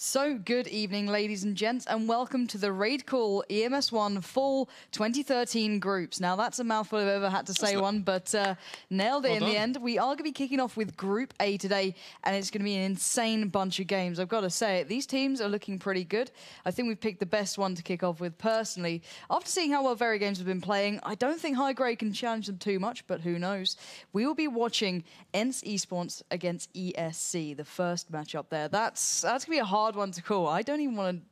So good evening, ladies and gents, and welcome to the RaidCall EMS1 Fall 2013 groups. Now, that's a mouthful I've ever had to say one, but nailed it in the end. We are going to be kicking off with Group A today, and it's going to be an insane bunch of games. I've got to say it. These teams are looking pretty good. I think we've picked the best one to kick off with personally. After seeing how well Very Games have been playing, I don't think High Grade can challenge them too much, but who knows. We will be watching ENCE eSports against ESC, the first matchup there. That's going to be a hard one to call. I don't even want to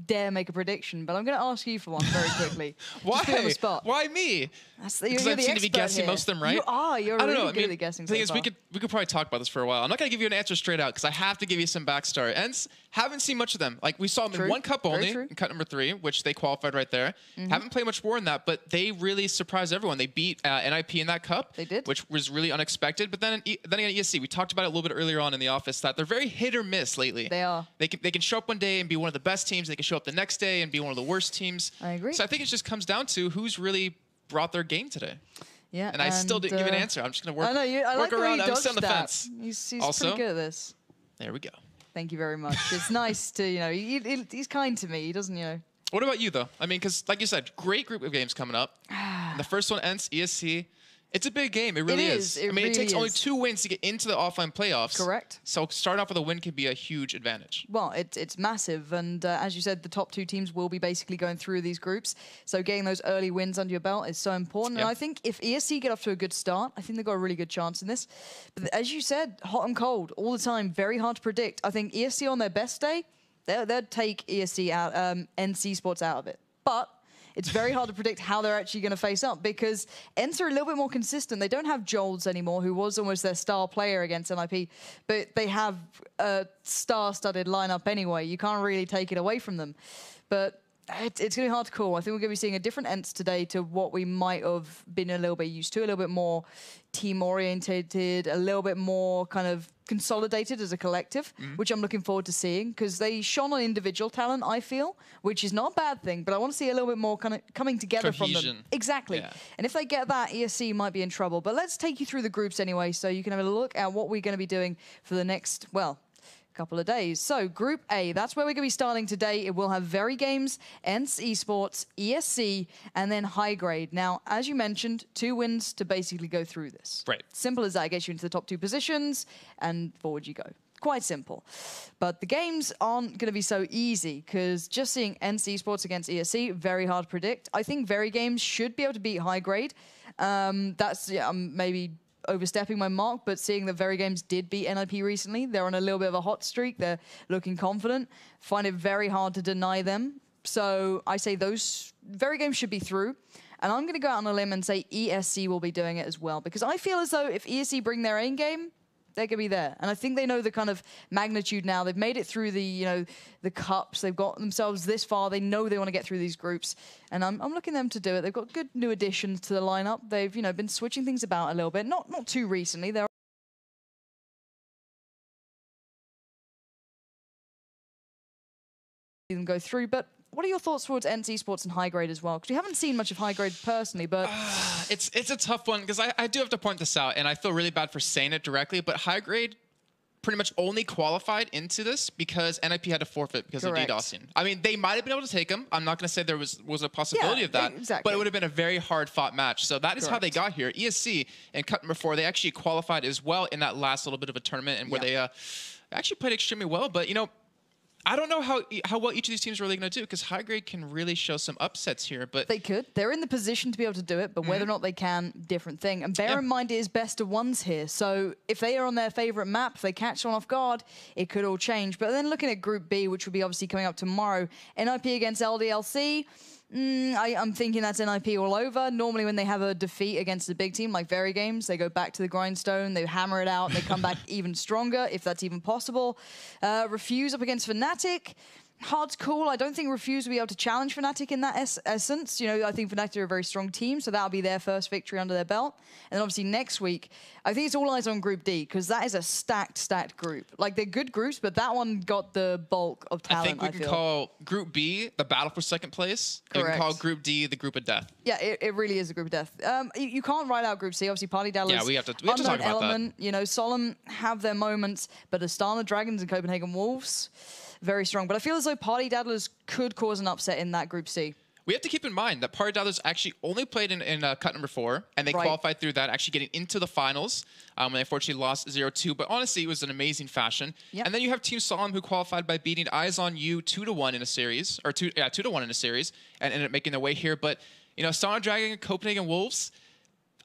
dare make a prediction, but I'm going to ask you for one very quickly. Why? Just on the spot. Why me? Because I seem to be guessing most of them right. You are. You're really good at guessing. The thing is, we could probably talk about this for a while. I'm not going to give you an answer straight out because I have to give you some backstory. ENCE, haven't seen much of them. Like, we saw them in one cup only, in cut number 3, which they qualified right there. Haven't played much more in that, but they really surprised everyone. They beat NIP in that cup. They did. Which was really unexpected. But then again, ESC, we talked about it a little bit earlier on in the office that they're very hit or miss lately. They are. They can show up one day and be one of the best teams. They can show up the next day and be one of the worst teams. I agree. So I think it just comes down to who's really brought their game today. Yeah, and I still didn't give an answer. I'm just going to work, work around. I'm still on the fence. He's also, pretty good at this. There we go. Thank you very much. It's nice to, you know, he's kind to me. He doesn't, you know. What about you, though? I mean, because like you said, great group of games coming up. The first one, ENCE, ESC. It's a big game. It really is. I mean, it takes only 2 wins to get into the offline playoffs. Correct. So starting off with a win could be a huge advantage. Well, it's massive. And as you said, the top 2 teams will be basically going through these groups. So getting those early wins under your belt is so important. And I think if ESC get off to a good start, I think they've got a really good chance in this. But as you said, hot and cold all the time, very hard to predict. I think ESC on their best day, they'd take ESC out, ENCE eSports out of it. But it's very hard to predict how they're actually going to face up because ENCE are a little bit more consistent. They don't have Jolds anymore, who was almost their star player against NIP, but they have a star-studded lineup anyway. You can't really take it away from them. But it's going to be hard to call. I think we're going to be seeing a different ENCE today to what we might have been a little bit used to, a little bit more team-orientated, a little bit more kind of consolidated as a collective, which I'm looking forward to seeing because they shone on individual talent, I feel, which is not a bad thing, but I want to see a little bit more kind of coming together from them. Exactly. Yeah. And if they get that, ESC might be in trouble. But let's take you through the groups anyway so you can have a look at what we're going to be doing for the next, well, couple of days. So Group A, that's where we're going to be starting today. It will have Very Games, ENCE eSports, ESC, and then High Grade. Now, as you mentioned, 2 wins to basically go through this. Right. Simple as that. Gets you into the top 2 positions, and forward you go. Quite simple. But the games aren't going to be so easy because just seeing ENCE eSports against ESC, very hard to predict. I think Very Games should be able to beat High Grade. That's maybe overstepping my mark, but seeing that Very Games did beat NIP recently, they're on a little bit of a hot streak. They're looking confident. Find it very hard to deny them. So I say those Very Games should be through. And I'm going to go out on a limb and say ESC will be doing it as well, because I feel as though if ESC bring their own game, they're going to be there. And I think they know the kind of magnitude now. They've made it through the, you know, the cups. They've got themselves this far. They know they want to get through these groups. And I'm looking them to do it. They've got good new additions to the lineup. They've, you know, been switching things about a little bit. Not too recently. They're them go through, but what are your thoughts towards ENCE eSports and High Grade as well? Because we haven't seen much of High Grade personally, but it's a tough one because I do have to point this out, and I feel really bad for saying it directly, but High Grade pretty much only qualified into this because NIP had to forfeit because of DDoSing. I mean, they might have been able to take them. I'm not going to say there was a possibility of that, but it would have been a very hard-fought match. So that is how they got here. ESC in cut number 4, they actually qualified as well in that last little bit of a tournament, and where they actually played extremely well. But you know, I don't know how well each of these teams are really going to do because High Grade can really show some upsets here. But they could. They're in the position to be able to do it, but whether or not they can, different thing. And bear in mind, it is best of ones here. So if they are on their favorite map, if they catch someone off guard, it could all change. But then looking at Group B, which will be obviously coming up tomorrow, NIP against LDLC. I'm thinking that's NIP all over. Normally when they have a defeat against a big team like Very Games, they go back to the grindstone, they hammer it out, and they come back even stronger, if that's even possible. Refuse up against Fnatic. Hard to call. I don't think Refuse will be able to challenge Fnatic in that essence. You know, I think Fnatic are a very strong team, so that'll be their first victory under their belt. And then obviously next week, I think it's all eyes on Group D, because that is a stacked group. Like, they're good groups, but that one got the bulk of talent, I think we can call Group B the battle for second place. Correct. We can call Group D the group of death. Yeah, it really is a group of death. You can't write out Group C. Obviously, Party Dallas. Yeah, we have to talk about Element, that. You know, Solemn have their moments, but Astana Dragons and Copenhagen Wolves, very strong. But I feel as though Party Daddlers could cause an upset in that Group C. We have to keep in mind that Party Daddlers actually only played in cut number 4, and they qualified through that, actually getting into the finals when they unfortunately lost 0-2. But honestly, it was an amazing fashion. And then you have Team Solemn, who qualified by beating Eyes on You 2-1 in a series, or 2-1 in a series, and ended up making their way here. But Star Dragon and Copenhagen Wolves,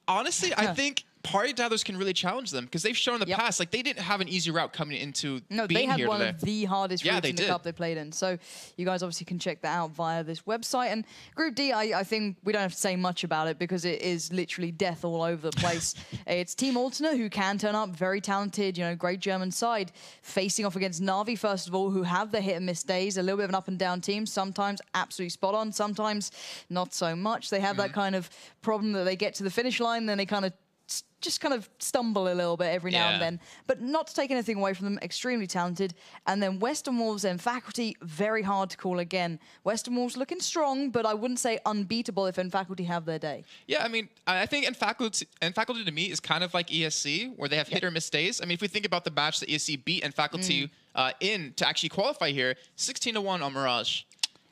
honestly, I think Party Daddlers can really challenge them because they've shown in the past, like, they didn't have an easy route coming into being here today. No, they had one of the hardest routes in the cup they played in. So you guys obviously can check that out via this website. And Group D, I think we don't have to say much about it because it is literally death all over the place. It's Team Alternate, who can turn up, very talented, great German side, facing off against Na'Vi, first of all, who have the hit and miss days, a little bit of an up and down team, sometimes absolutely spot on, sometimes not so much. They have that kind of problem that they get to the finish line, then they just kind of stumble a little bit every now and then, but not to take anything away from them, extremely talented. And then Western Wolves and Faculty, very hard to call again. Western Wolves looking strong, but I wouldn't say unbeatable if Faculty have their day. Yeah, I mean, I think Faculty to me is kind of like ESC, where they have hit or miss days. I mean, if we think about the match that ESC beat Faculty in to actually qualify here, 16-1 on Mirage.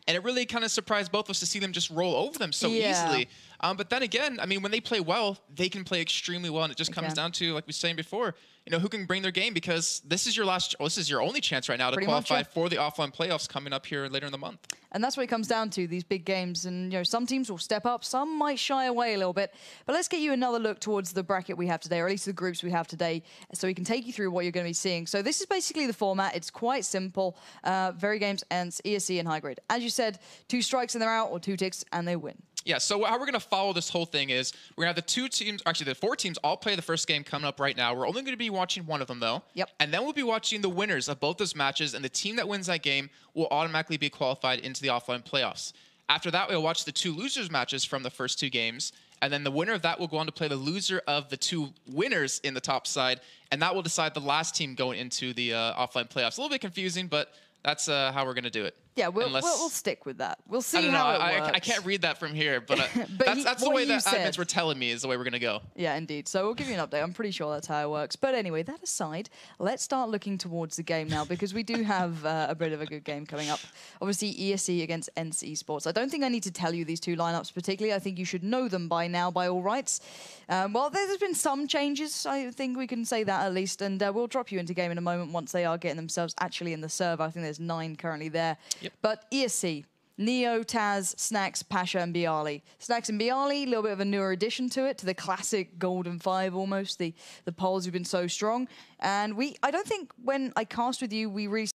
And it really kind of surprised both of us to see them just roll over them so easily. But then again, I mean, when they play well, they can play extremely well. And it just comes down to, like we were saying before, who can bring their game, because this is your only chance right now to qualify for the offline playoffs coming up here later in the month. And that's what it comes down to, these big games. And, some teams will step up, some might shy away a little bit. But let's get you another look towards the bracket we have today, or at least the groups we have today, so we can take you through what you're going to be seeing. So this is basically the format. It's quite simple. Very games, ENCE, ESC, and high grade. As you said, 2 strikes and they're out, or 2 ticks and they win. Yeah, so how we're going to follow this whole thing is we're going to have the 2 teams, actually the 4 teams all play the first game coming up right now. We're only going to be watching one of them, though. And then we'll be watching the winners of both those matches, and the team that wins that game will automatically be qualified into the offline playoffs. After that, we'll watch the 2 losers matches from the first 2 games, and then the winner of that will go on to play the loser of the 2 winners in the top side, and that will decide the last team going into the offline playoffs. A little bit confusing, but that's how we're going to do it. Yeah, we'll stick with that. We'll see how it works. I can't read that from here, but, that's the way that admins were telling me is the way we're going to go. Yeah, indeed. So we'll give you an update. I'm pretty sure that's how it works. But anyway, that aside, let's start looking towards the game now, because we do have a bit of a good game coming up. Obviously, ESC against ENCE eSports. I don't think I need to tell you these 2 lineups particularly. I think you should know them by now, by all rights. Well, there's been some changes. I think we can say that at least. And we'll drop you into game in a moment once they are getting themselves actually in the server. I think there's 9 currently there. But ESC, Neo, Taz, Snacks, Pasha, and Bialy. Snacks and Bialy, a little bit of a newer addition to it, to the classic Golden 5 almost, the polls have been so strong. And I don't think when I cast with you, we really...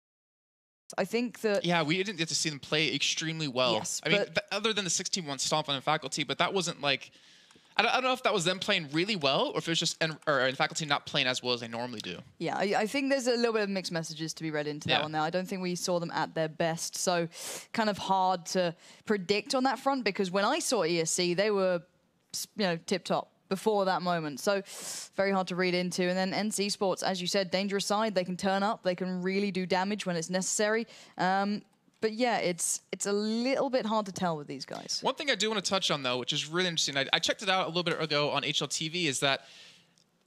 I think that... Yeah, we didn't get to see them play extremely well. Yes, I mean, other than the 16-1 stomp on Faculty, but that wasn't like... I don't know if that was them playing really well, or if it was just Faculty not playing as well as they normally do. Yeah, I think there's a little bit of mixed messages to be read into that one now. I don't think we saw them at their best, so kind of hard to predict on that front, because when I saw ESC, they were, tip-top before that moment. So very hard to read into. And then ENCE eSports, as you said, dangerous side. They can turn up. They can really do damage when it's necessary. But yeah, it's a little bit hard to tell with these guys. One thing I do want to touch on, though, which is really interesting, I checked it out a little bit ago on HLTV, is that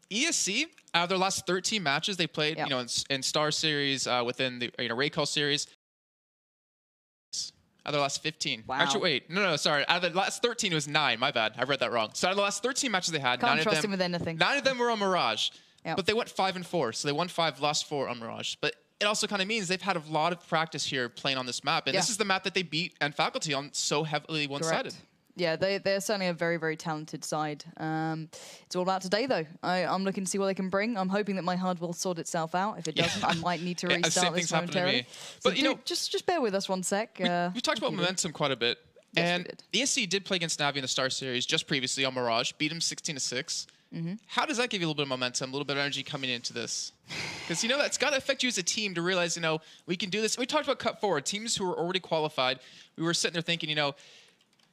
ESC, out of their last 13 matches they played, in Star Series, within the RaidCall series, out of the last 15. Wow. Actually, wait. No, sorry. Out of the last 13, it was 9. My bad. I read that wrong. So out of the last 13 matches they had, Can't trust him with anything. 9 of them were on Mirage. But they went 5-4. So they won 5, lost 4 on Mirage. But it also kind of means they've had a lot of practice here playing on this map. And this is the map that they beat Faculty on so heavily one-sided. Yeah, they're certainly a very, very talented side. It's all about today, though. I'm looking to see what they can bring. I'm hoping that my HUD will sort itself out. If it doesn't, I might need to restart this momentarily. But, so just bear with us one sec. We talked about momentum quite a bit. Yes, and ESC did play against Na'Vi in the Star Series just previously on Mirage, beat him 16-6. How does that give you a little bit of momentum, a little bit of energy coming into this? Because, that's got to affect you as a team to realize, we can do this. We talked about cut forward, teams who were already qualified. We were sitting there thinking,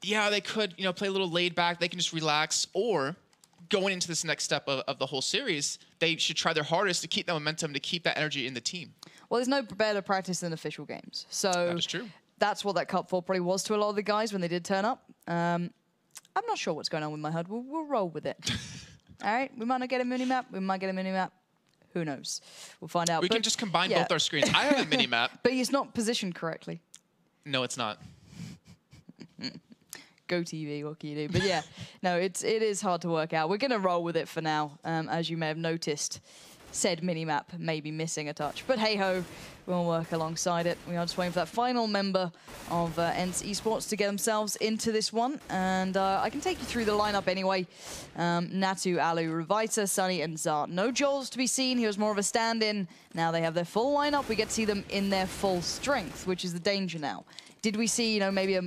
yeah, they could, play a little laid back. They can just relax. Or going into this next step of the whole series, they should try their hardest to keep that momentum, to keep that energy in the team. Well, there's no better practice than official games. So that is true. That's what that Cup 4 probably was to a lot of the guys when they did turn up. I'm not sure what's going on with my HUD. We'll roll with it. All right, we might not get a mini-map. We might get a mini-map. Who knows? We'll find out. We can just combine both our screens. I have a mini-map. But it's not positioned correctly. No, it's not. Go TV, what can you do? But yeah, no, it is hard to work out. We're going to roll with it for now, as you may have noticed. Said minimap may be missing a touch, but hey-ho, we'll work alongside it. We are just waiting for that final member of ENCE eSports to get themselves into this one, and I can take you through the lineup anyway. Natu, Alu, Revita, Sunny, and Zart. No Joels to be seen. He was more of a stand-in. Now they have their full lineup. We get to see them in their full strength, which is the danger now. Did we see, you know, maybe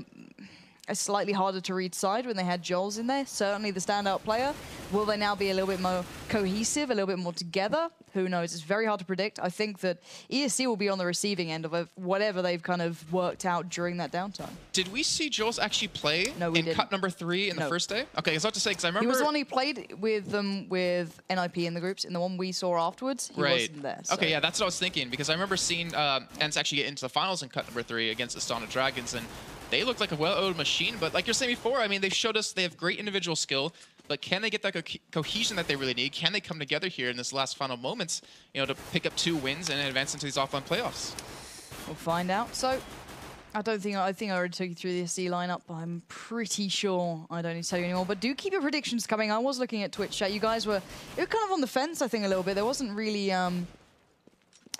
a slightly harder to read side when they had Joels in there? Certainly the standout player. Will they now be a little bit more cohesive, a little bit more together? Who knows? It's very hard to predict. I think that ESC will be on the receiving end of whatever they've kind of worked out during that downtime. Did we see Joels actually play in cut number 3 in the first day? Okay, I was about to say, because I remember... He was the one who played with them with NIP in the groups. In the one we saw afterwards, he wasn't there. So. Okay, yeah, that's what I was thinking, because I remember seeing ENCE actually get into the finals in cut number 3 against Astana Dragons, and they look like a well-oiled machine. But like you're saying before, I mean, they've showed us they have great individual skill, but can they get that cohesion that they really need? Can they come together here in this last final moments, you know, to pick up 2 wins and advance into these offline playoffs? We'll find out. So I think I already took you through the SC lineup. I'm pretty sure I don't need to tell you anymore. But do keep your predictions coming. I was looking at Twitch chat. You guys were kind of on the fence, I think, a little bit. There wasn't really, you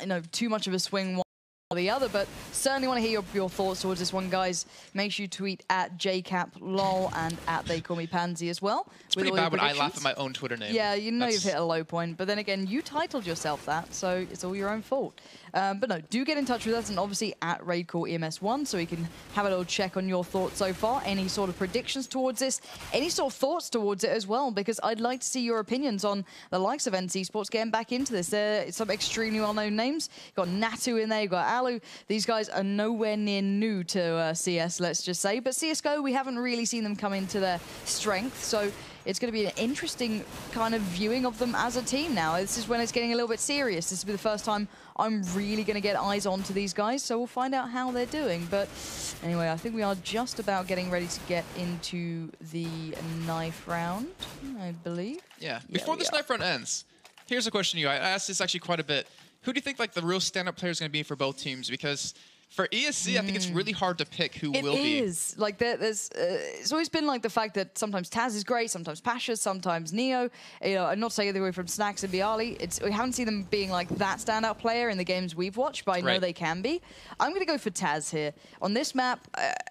know, too much of a swing one or the other, but certainly want to hear your thoughts towards this one, guys. Make sure you tweet at JCapLol and at They Call Me Pansy as well. It's pretty bad when I laugh at my own Twitter name. Yeah, you know you've hit a low point, but then again, you titled yourself that, so it's all your own fault. But no, do get in touch with us, and obviously at RaidCall EMS1, so we can have a little check on your thoughts so far. Any sort of predictions towards this, any sort of thoughts towards it as well, because I'd like to see your opinions on the likes of ENCE eSports getting back into this. It's some extremely well-known names. You've got Natu in there, you've got Alu. These guys are nowhere near new to CS, let's just say. But CSGO, we haven't really seen them come into their strength, so it's going to be an interesting kind of viewing of them as a team now. This is when it's getting a little bit serious. This will be the first time I'm really going to get eyes onto these guys, so we'll find out how they're doing. But anyway, I think we are just about getting ready to get into the knife round, I believe. Yeah, before this knife round ends, here's a question to you. I asked this actually quite a bit. Who do you think like the real stand-up player is going to be for both teams? Because for ESC, I think it's really hard to pick who will be. It is. Like, there's it's always been like the fact that sometimes Taz is great, sometimes Pasha, sometimes Neo. You know, I'm not saying the way from Snacks and Bialy. We haven't seen them being like that standout player in the games we've watched, but I know they can be. I'm going to go for Taz here. On this map,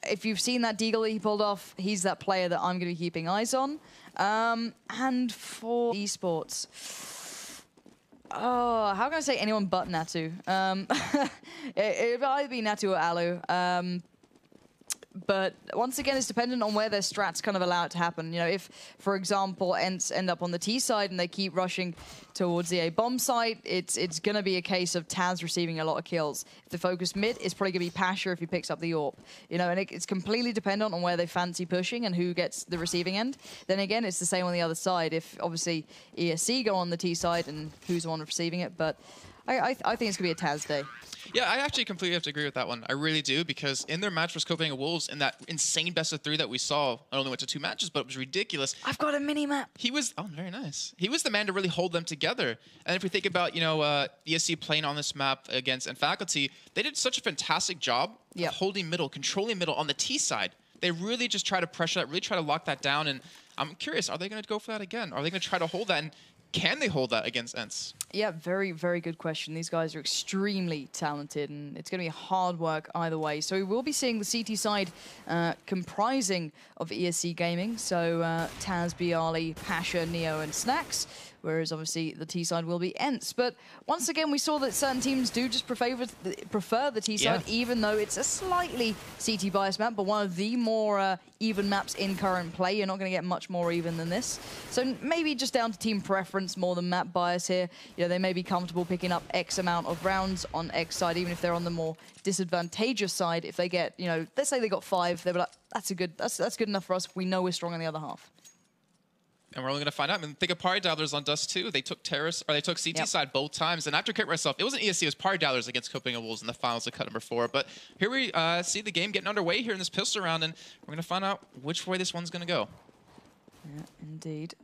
if you've seen that deagle that he pulled off, he's that player that I'm going to be keeping eyes on. And for eSports... Oh, how can I say anyone but Natu? It would either be Natu or Alu. But once again, it's dependent on where their strats kind of allow it to happen. You know, if, for example, ENCE end up on the T side and they keep rushing towards the A bomb site, it's going to be a case of Taz receiving a lot of kills. If they focus mid, it's probably going to be Pasha if he picks up the AWP. You know, and it's completely dependent on where they fancy pushing and who gets the receiving end. Then again, it's the same on the other side. If, obviously, ESC go on the T side and who's the one receiving it. But I think it's going to be a Taz day. Yeah, I actually completely have to agree with that one. I really do, because in their match versus Copenhagen Wolves, in that insane best-of-3 that we saw, I only went to 2 matches, but it was ridiculous. I've got a mini-map. He was, oh, very nice. He was the man to really hold them together. And if we think about, you know, ESC playing on this map against Faculty, they did such a fantastic job of holding middle, controlling middle on the T side. They really just try to pressure that, really try to lock that down. And I'm curious, are they going to go for that again? Are they going to try to hold that? And can they hold that against ENCE? Yeah, very, very good question. These guys are extremely talented, and it's going to be hard work either way. So we will be seeing the CT side comprising of ESC Gaming. So Taz, Bialy, Pasha, Neo, and Snacks. Whereas obviously the T side will be ENCE. But once again, we saw that certain teams do just prefer the T side, even though it's a slightly CT biased map, but one of the more even maps in current play. You're not going to get much more even than this. So maybe just down to team preference more than map bias here. You know, they may be comfortable picking up X amount of rounds on X side, even if they're on the more disadvantageous side. If they get, you know, let's say they got 5, they'll be like, that's good enough for us. We know we're strong on the other half. And we're only going to find out. I mean, think of Party Dialers on Dust 2. They took Terrace, or they took CT side both times. And after kick myself, it wasn't ESC, it was Party Dialers against Copenhagen Wolves in the finals of cut number 4. But here we see the game getting underway here in this pistol round, and we're going to find out which way this one's going to go. Yeah, indeed.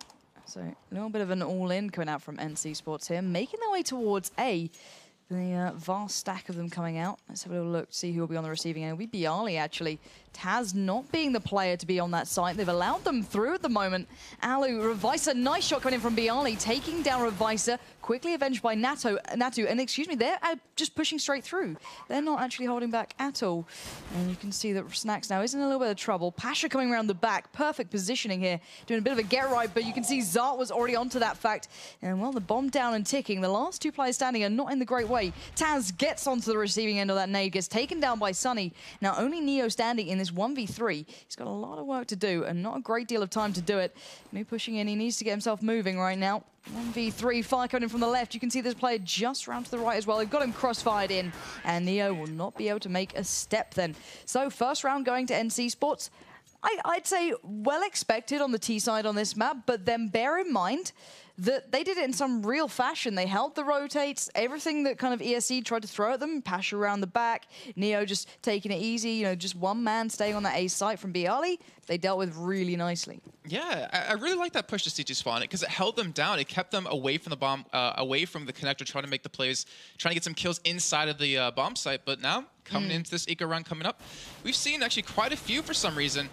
So a little bit of an all-in coming out from ENCE eSports here, making their way towards A. The vast stack of them coming out. Let's have a little look to see who will be on the receiving end. It'll be Bialy, actually. Taz not being the player to be on that site. They've allowed them through at the moment. Alu, Revicer, nice shot coming in from Bialy, taking down Revicer, quickly avenged by Natu. And excuse me, they're just pushing straight through. They're not actually holding back at all. And you can see that Snax now is in a little bit of trouble. Pasha coming around the back, perfect positioning here, doing a bit of a get right, but you can see Zart was already onto that fact. And well, the bomb down and ticking. The last two players standing are not in the great way. Taz gets onto the receiving end of that nade, gets taken down by Sunny. Now only Neo standing in this 1v3. He's got a lot of work to do and not a great deal of time to do it. Neo pushing in, he needs to get himself moving right now. 1v3, fire coming in from the left. You can see this player just round to the right as well. They've got him crossfired in, and Neo will not be able to make a step then. So first round going to ENCE eSports. I'd say well expected on the T side on this map, but then bear in mind that they did it in some real fashion. They held the rotates, everything that kind of ESC tried to throw at them, Pasha around the back, Neo just taking it easy, you know, just one man staying on that A site from Bialy. They dealt with really nicely. Yeah, I really like that push to C2 spawn because it held them down. It kept them away from the bomb, away from the connector, trying to make the plays, trying to get some kills inside of the bomb site. But now, coming into this eco round coming up, we've seen actually quite a few for some reason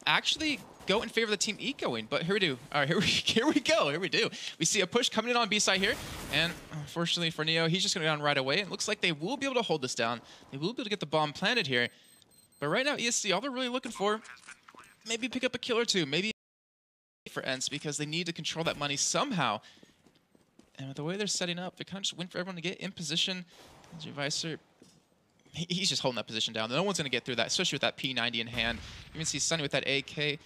actually go in favor of the team ecoing, but here we do. All right, here we do. We see a push coming in on B side here, and unfortunately for Neo, he's just going to go down right away. It looks like they will be able to hold this down. They will be able to get the bomb planted here. But right now, ESC, all they're really looking for, maybe pick up a kill or two, maybe for ENCE, because they need to control that money somehow. And with the way they're setting up, they kind of just wait for everyone to get in position. Revicer, he's just holding that position down. No one's going to get through that, especially with that P90 in hand. You can see Sunny with that AK.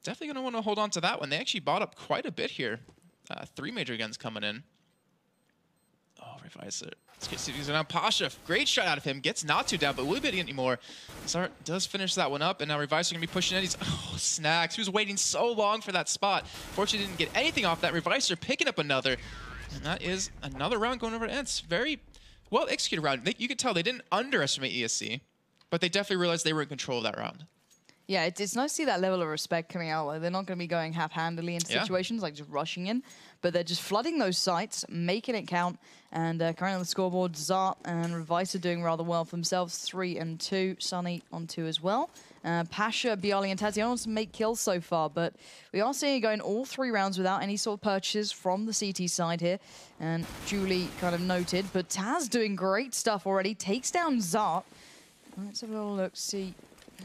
Definitely going to want to hold on to that one. They actually bought up quite a bit here. 3 major guns coming in. Oh, Revicer. Let's get Cities now. Pasha, great shot out of him. Gets not too down, but will be able to get any more. Zart does finish that one up, and now Revicer going to be pushing in. He's, oh, Snax. He was waiting so long for that spot. Fortunately, didn't get anything off that. Revicer picking up another. And that is another round going over to ENCE. Very well executed round. You could tell they didn't underestimate ESC, but they definitely realized they were in control of that round. Yeah, it's nice to see that level of respect coming out. Like, they're not going to be going half-handedly in situations, like just rushing in, but they're just flooding those sites, making it count. And currently on the scoreboard, Zart and Revicer doing rather well for themselves, 3 and 2. Sunny on 2 as well. Pasha, Bialy, and Taz, the only ones to make kills so far, but we are seeing it going all 3 rounds without any sort of purchases from the CT side here. And Julie kind of noted, but Taz doing great stuff already, takes down Zart. Let's have a little look, see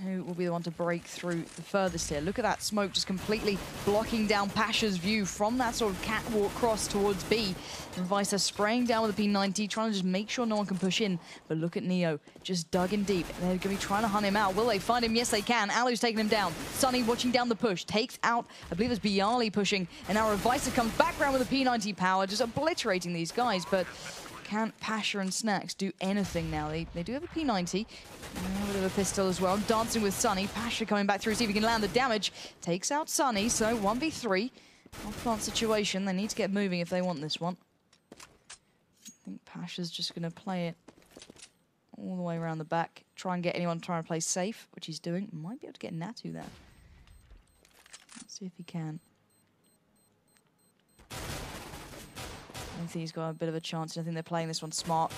who will be the one to break through the furthest here. Look at that smoke just completely blocking down Pasha's view from that sort of catwalk cross towards B. And Revicer spraying down with the P90, trying to just make sure no one can push in. But look at Neo, just dug in deep. They're going to be trying to hunt him out. Will they find him? Yes, they can. Alu's taking him down. Sunny watching down the push. Takes out, I believe it's Bialy pushing. And now Revicer comes back around with the P90 power, just obliterating these guys. But can't Pasha and Snax do anything now? They do have a P90. A bit of a pistol as well. Dancing with Sunny. Pasha coming back through, see if he can land the damage. Takes out Sunny, so 1v3. Off-plant situation. They need to get moving if they want this one. I think Pasha's just going to play it all the way around the back. Try and get anyone trying to play safe, which he's doing. Might be able to get Natu there. Let's see if he can. I think he's got a bit of a chance. I think they're playing this one smart.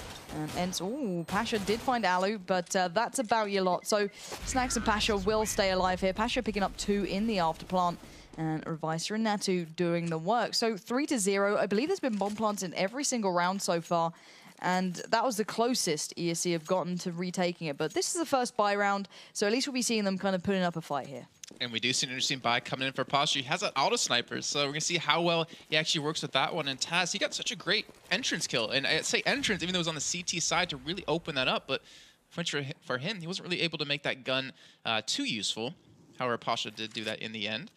ENCE, ooh, Pasha did find Alu, but that's about your lot. So Snax and Pasha will stay alive here. Pasha picking up 2 in the after plant, and Revicer and Natu doing the work. So 3-0. I believe there's been bomb plants in every single round so far, and that was the closest ESC have gotten to retaking it. But this is the first buy round, so at least we'll be seeing them kind of putting up a fight here. And we do see an interesting buy coming in for Pasha. He has an auto sniper, so we're going to see how well he actually works with that one. And Taz, he got such a great entrance kill. And I say entrance, even though it was on the CT side, to really open that up. But for him, he wasn't really able to make that gun too useful. However, Pasha did do that in the end.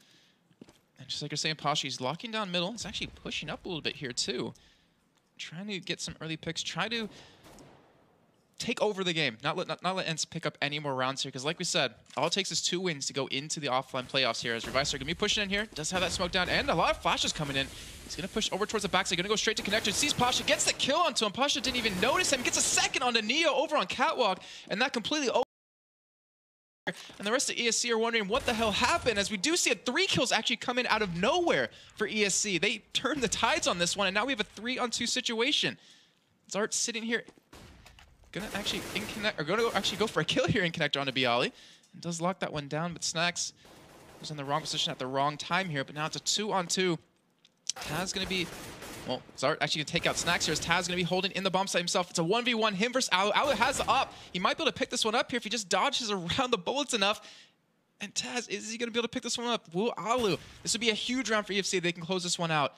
And just like you're saying, Pasha, he's locking down middle. He's actually pushing up a little bit here, too. Trying to get some early picks. Try to take over the game, not let ENCE pick up any more rounds here, because like we said, all it takes is 2 wins to go into the offline playoffs here, as Revicer going to be pushing in here, does have that smoke down, and a lot of flashes coming in. He's going to push over towards the backside, going to go straight to connector, sees Pasha, gets the kill onto him. Pasha didn't even notice him, gets a second onto Neo over on catwalk, and that completely And the rest of ESC are wondering what the hell happened, as we do see 3 kills actually come in out of nowhere for ESC. They turned the tides on this one, and now we have a 3-on-2 situation. Zart sitting here, gonna actually actually go for a kill here in connector onto Bialy. And does lock that one down, but Snacks was in the wrong position at the wrong time here. But now it's a 2-on-2. Taz gonna be, well, Zart actually gonna take out Snacks here, as Taz gonna be holding in the bomb site himself. It's a 1v1, him versus Alu. Alu has the up. He might be able to pick this one up here if he just dodges around the bullets enough. And Taz, is he gonna be able to pick this one up? Will Alu? This would be a huge round for EFC. They can close this one out.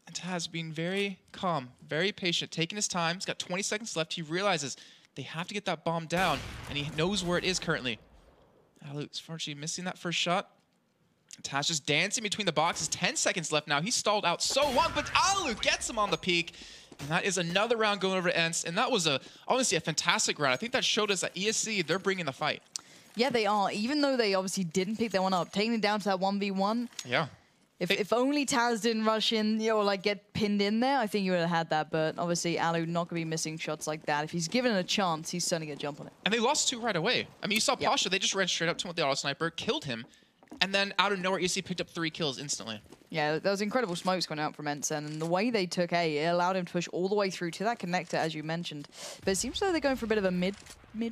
And Taz being very calm, very patient, taking his time. He's got 20 seconds left. He realizes they have to get that bomb down, and he knows where it is currently. Alu is fortunately missing that first shot. Taz just dancing between the boxes. 10 seconds left now. He's stalled out so long, but Alu gets him on the peak. And that is another round going over to ENCE. And that was honestly a fantastic round. I think that showed us that ESC, they're bringing the fight. Yeah, they are. Even though they obviously didn't pick that one up, taking it down to that 1v1. Yeah. If only Taz didn't rush in, or like get pinned in there, I think you would have had that. But obviously, Alu not going to be missing shots like that. If he's given it a chance, he's certainly going to jump on it. And they lost 2 right away. I mean, you saw Pasha, they just ran straight up to him with the auto sniper, killed him, and then out of nowhere, ESC picked up 3 kills instantly. Yeah, there was incredible smokes going out from ENCE, and the way they took A, it allowed him to push all the way through to that connector, as you mentioned. But it seems like they're going for a bit of a mid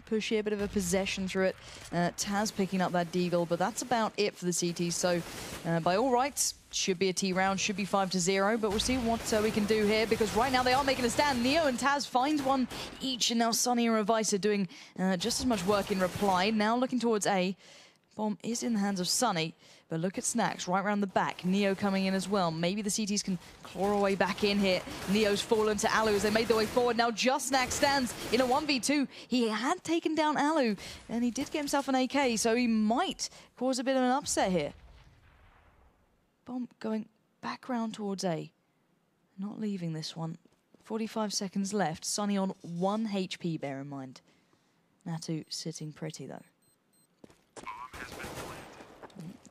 push here, a bit of a possession through it. Taz picking up that deagle, but that's about it for the CT. So by all rights, should be a T round, should be 5-0, but we'll see what we can do here, because right now they are making a stand. Neo and Taz find one each, and now Sunny and Revice are doing just as much work in reply. Now looking towards A. Bomb is in the hands of Sunny, but look at Snacks right around the back. Neo coming in as well. Maybe the CTs can claw away back in here. Neo's fallen to Alu as they made their way forward. Now just Snacks stands in a 1v2. He had taken down Alu, and he did get himself an AK, so he might cause a bit of an upset here. Bomb going back round towards A. Not leaving this one. 45 seconds left. Sunny on 1 HP, bear in mind. Natu sitting pretty, though.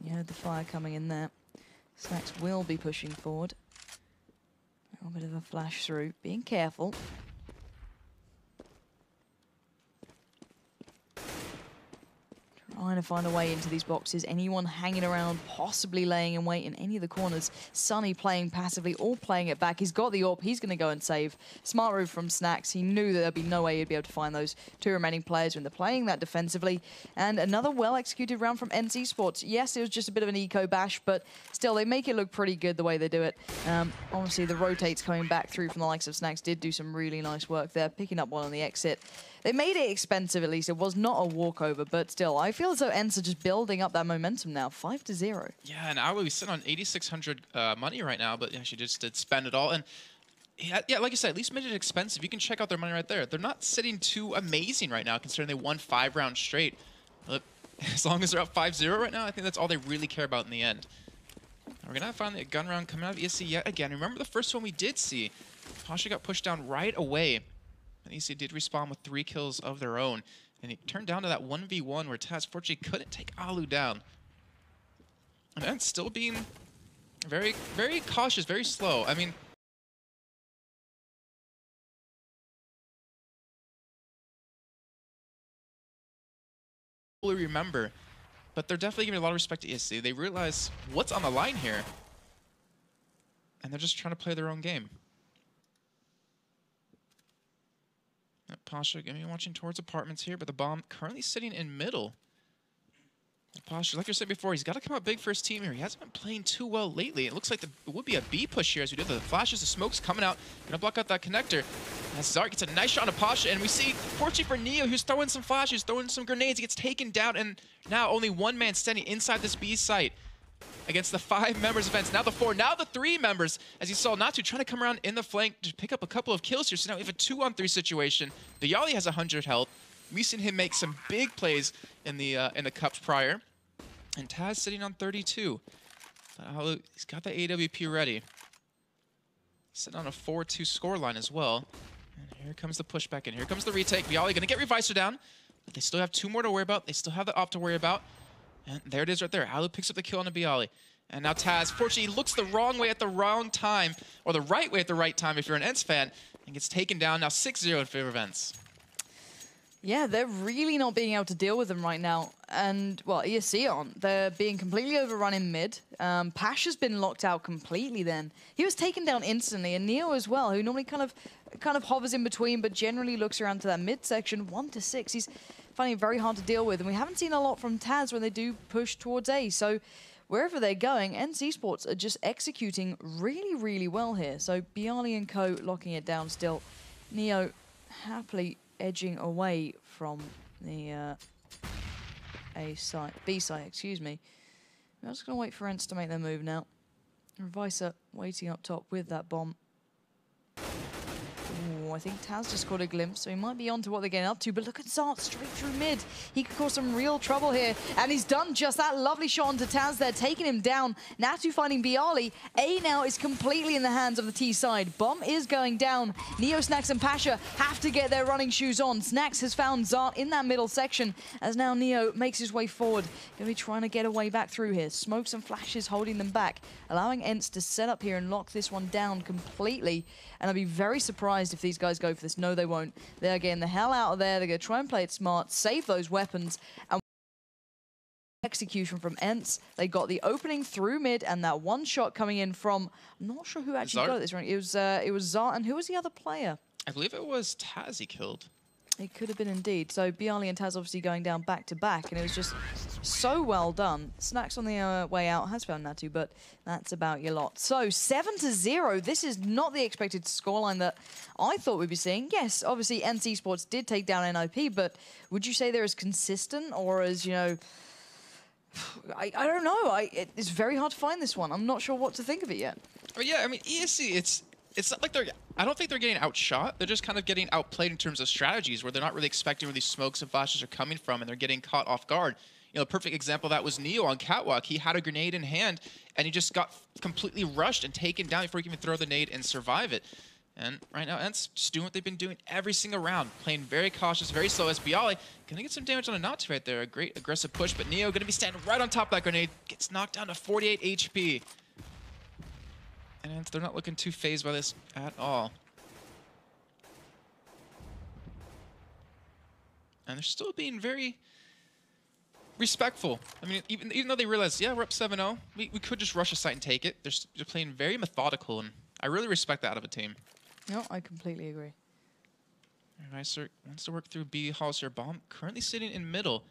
You heard the fire coming in there. Snacks will be pushing forward. A little bit of a flash through. Being careful. Trying to find a way into these boxes. Anyone hanging around, possibly laying in wait in any of the corners. Sunny playing passively or playing it back. He's got the AWP. He's going to go and save. Smart move from Snacks. He knew that there'd be no way he'd be able to find those 2 remaining players when they're playing that defensively. And another well-executed round from ENCE eSports. Yes, it was just a bit of an eco bash, but still, they make it look pretty good the way they do it. Obviously, the rotates coming back through from the likes of Snacks did do some really nice work there, picking up one on the exit. They made it expensive, at least. It was not a walkover, but still, I feel as though ENCE are just building up that momentum now. 5-0. Yeah, and Alu, we sit on 8,600 money right now, but yeah, she just did spend it all. And yeah, like you said, at least made it expensive. You can check out their money right there. They're not sitting too amazing right now, considering they won 5 rounds straight. But as long as they're up 5-0 right now, I think that's all they really care about in the end. We're going to have finally a gun round coming out of ESC yet again. Remember the first one we did see? Pasha got pushed down right away. And ESC did respawn with 3 kills of their own. And it turned down to that 1v1 where Taz fortunately couldn't take Alu down. And then still being very, very cautious, very slow. I mean, remember, but they're definitely giving a lot of respect to ESC. They realize what's on the line here, and they're just trying to play their own game. Pasha, watching towards apartments here, but the bomb currently sitting in middle. Pasha, like I said before, he's got to come out big for his team here. He hasn't been playing too well lately. It looks like it would be a B push here as we do the flashes, the smoke's coming out. Gonna block out that connector. As Zart gets a nice shot on Pasha, and we see, fortunately for Neo, who's throwing some flashes, throwing some grenades. He gets taken down, and now only 1 man standing inside this B site against the 5 members of ENCE. Now the 4, now the 3 members, as you saw Natu trying to come around in the flank to pick up a couple of kills here. So now we have a 2-on-3 situation. Bialy has 100 health. We've seen him make some big plays in the cups prior. And Taz sitting on 32. He's got the AWP ready. Sitting on a 4-2 scoreline as well. And here comes the pushback in. Here comes the retake. Bialy gonna get Revicer down, but they still have 2 more to worry about. They still have the AWP to worry about. And there it is right there. Alu picks up the kill on a Bialy. And now Taz, fortunately, looks the wrong way at the wrong time, or the right way at the right time if you're an ENCE fan, and gets taken down. Now 6-0 in favor of ENCE. Yeah, they're really not being able to deal with them right now. And, well, ESC aren't. They're being completely overrun in mid. Pasha's been locked out completely then. He was taken down instantly, and Neo as well, who normally kind of hovers in between, but generally looks around to that mid section, 1 to 6. He's finding it very hard to deal with, and we haven't seen a lot from Taz when they do push towards A. So wherever they're going, ENCE eSports are just executing really, really well here. So Bialy and co locking it down still. Neo happily edging away from the B side, excuse me. I'm just going to wait for ENCE to make their move now. Revisor waiting up top with that bomb. Ooh, I think Taz just caught a glimpse, so he might be onto what they're getting up to, but look at Zart straight through mid. He could cause some real trouble here, and he's done just that. Lovely shot onto Taz there, taking him down. Natu finding Bialy. A now is completely in the hands of the T side. Bomb is going down. Neo, Snax, and Pasha have to get their running shoes on. Snax has found Zart in that middle section, as now Neo makes his way forward. Gonna be trying to get a way back through here. Smokes and flashes holding them back, allowing ENCE to set up here and lock this one down completely. And I'd be very surprised if these guys go for this. No, they won't. They're getting the hell out of there. They're going to try and play it smart, save those weapons, and execution from ENCE. They got the opening through mid, and that one shot coming in from, I'm not sure who actually got this right. It was Zart, and who was the other player? I believe it was Taz he killed. It could have been indeed. So Bialy and Taz obviously going down back to back, and it was just so well done. Snax on the way out has found Natu, but that's about your lot. So 7-0. This is not the expected scoreline that I thought we'd be seeing. Yes, obviously ENCE eSports did take down NIP, but would you say they're as consistent or as, you know, I don't know. It's very hard to find this one. I'm not sure what to think of it yet. Oh yeah, I mean ESC, it's not like I don't think they're getting outshot. They're just kind of getting outplayed in terms of strategies where they're not really expecting where these smokes and flashes are coming from, and they're getting caught off guard. You know, a perfect example of that was Neo on Catwalk. He had a grenade in hand, and he just got completely rushed and taken down before he can even throw the nade and survive it. And right now, ENCE just doing what they've been doing every single round, playing very cautious, very slow. As Bialy gonna get some damage on a Natu right there. A great aggressive push, but Neo gonna be standing right on top of that grenade. Gets knocked down to 48 HP. And they're not looking too phased by this at all. And they're still being very respectful. I mean, even though they realize, yeah, we're up 7-0, we could just rush a site and take it. They're playing very methodical, and I really respect that out of a team. No, I completely agree. Revisor wants to work through B, Hollister bomb, currently sitting in middle.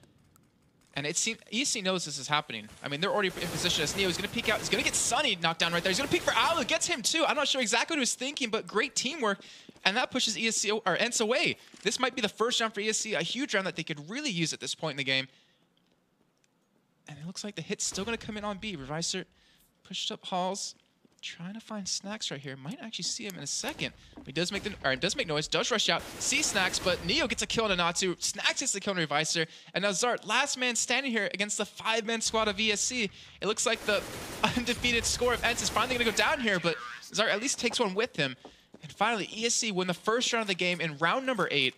And it seems ESC knows this is happening. I mean, they're already in position as Neo. He's going to peek out. He's going to get Sunny knocked down right there. He's going to peek for Alu. Gets him too. I'm not sure exactly what he was thinking, but great teamwork. And that pushes ESC or ENCE away. This might be the first round for ESC, a huge round that they could really use at this point in the game. And it looks like the hit's still going to come in on B. Revisor pushed up Halls. Trying to find Snax right here. Might actually see him in a second. He does make noise, does rush out, see Snax, but Neo gets a kill on a Natu. Snax gets the kill on Revisor. And now Zart, last man standing here against the 5-man squad of ESC. It looks like the undefeated score of ENCE is finally going to go down here, but Zart at least takes one with him. And finally, ESC win the first round of the game in round number 8.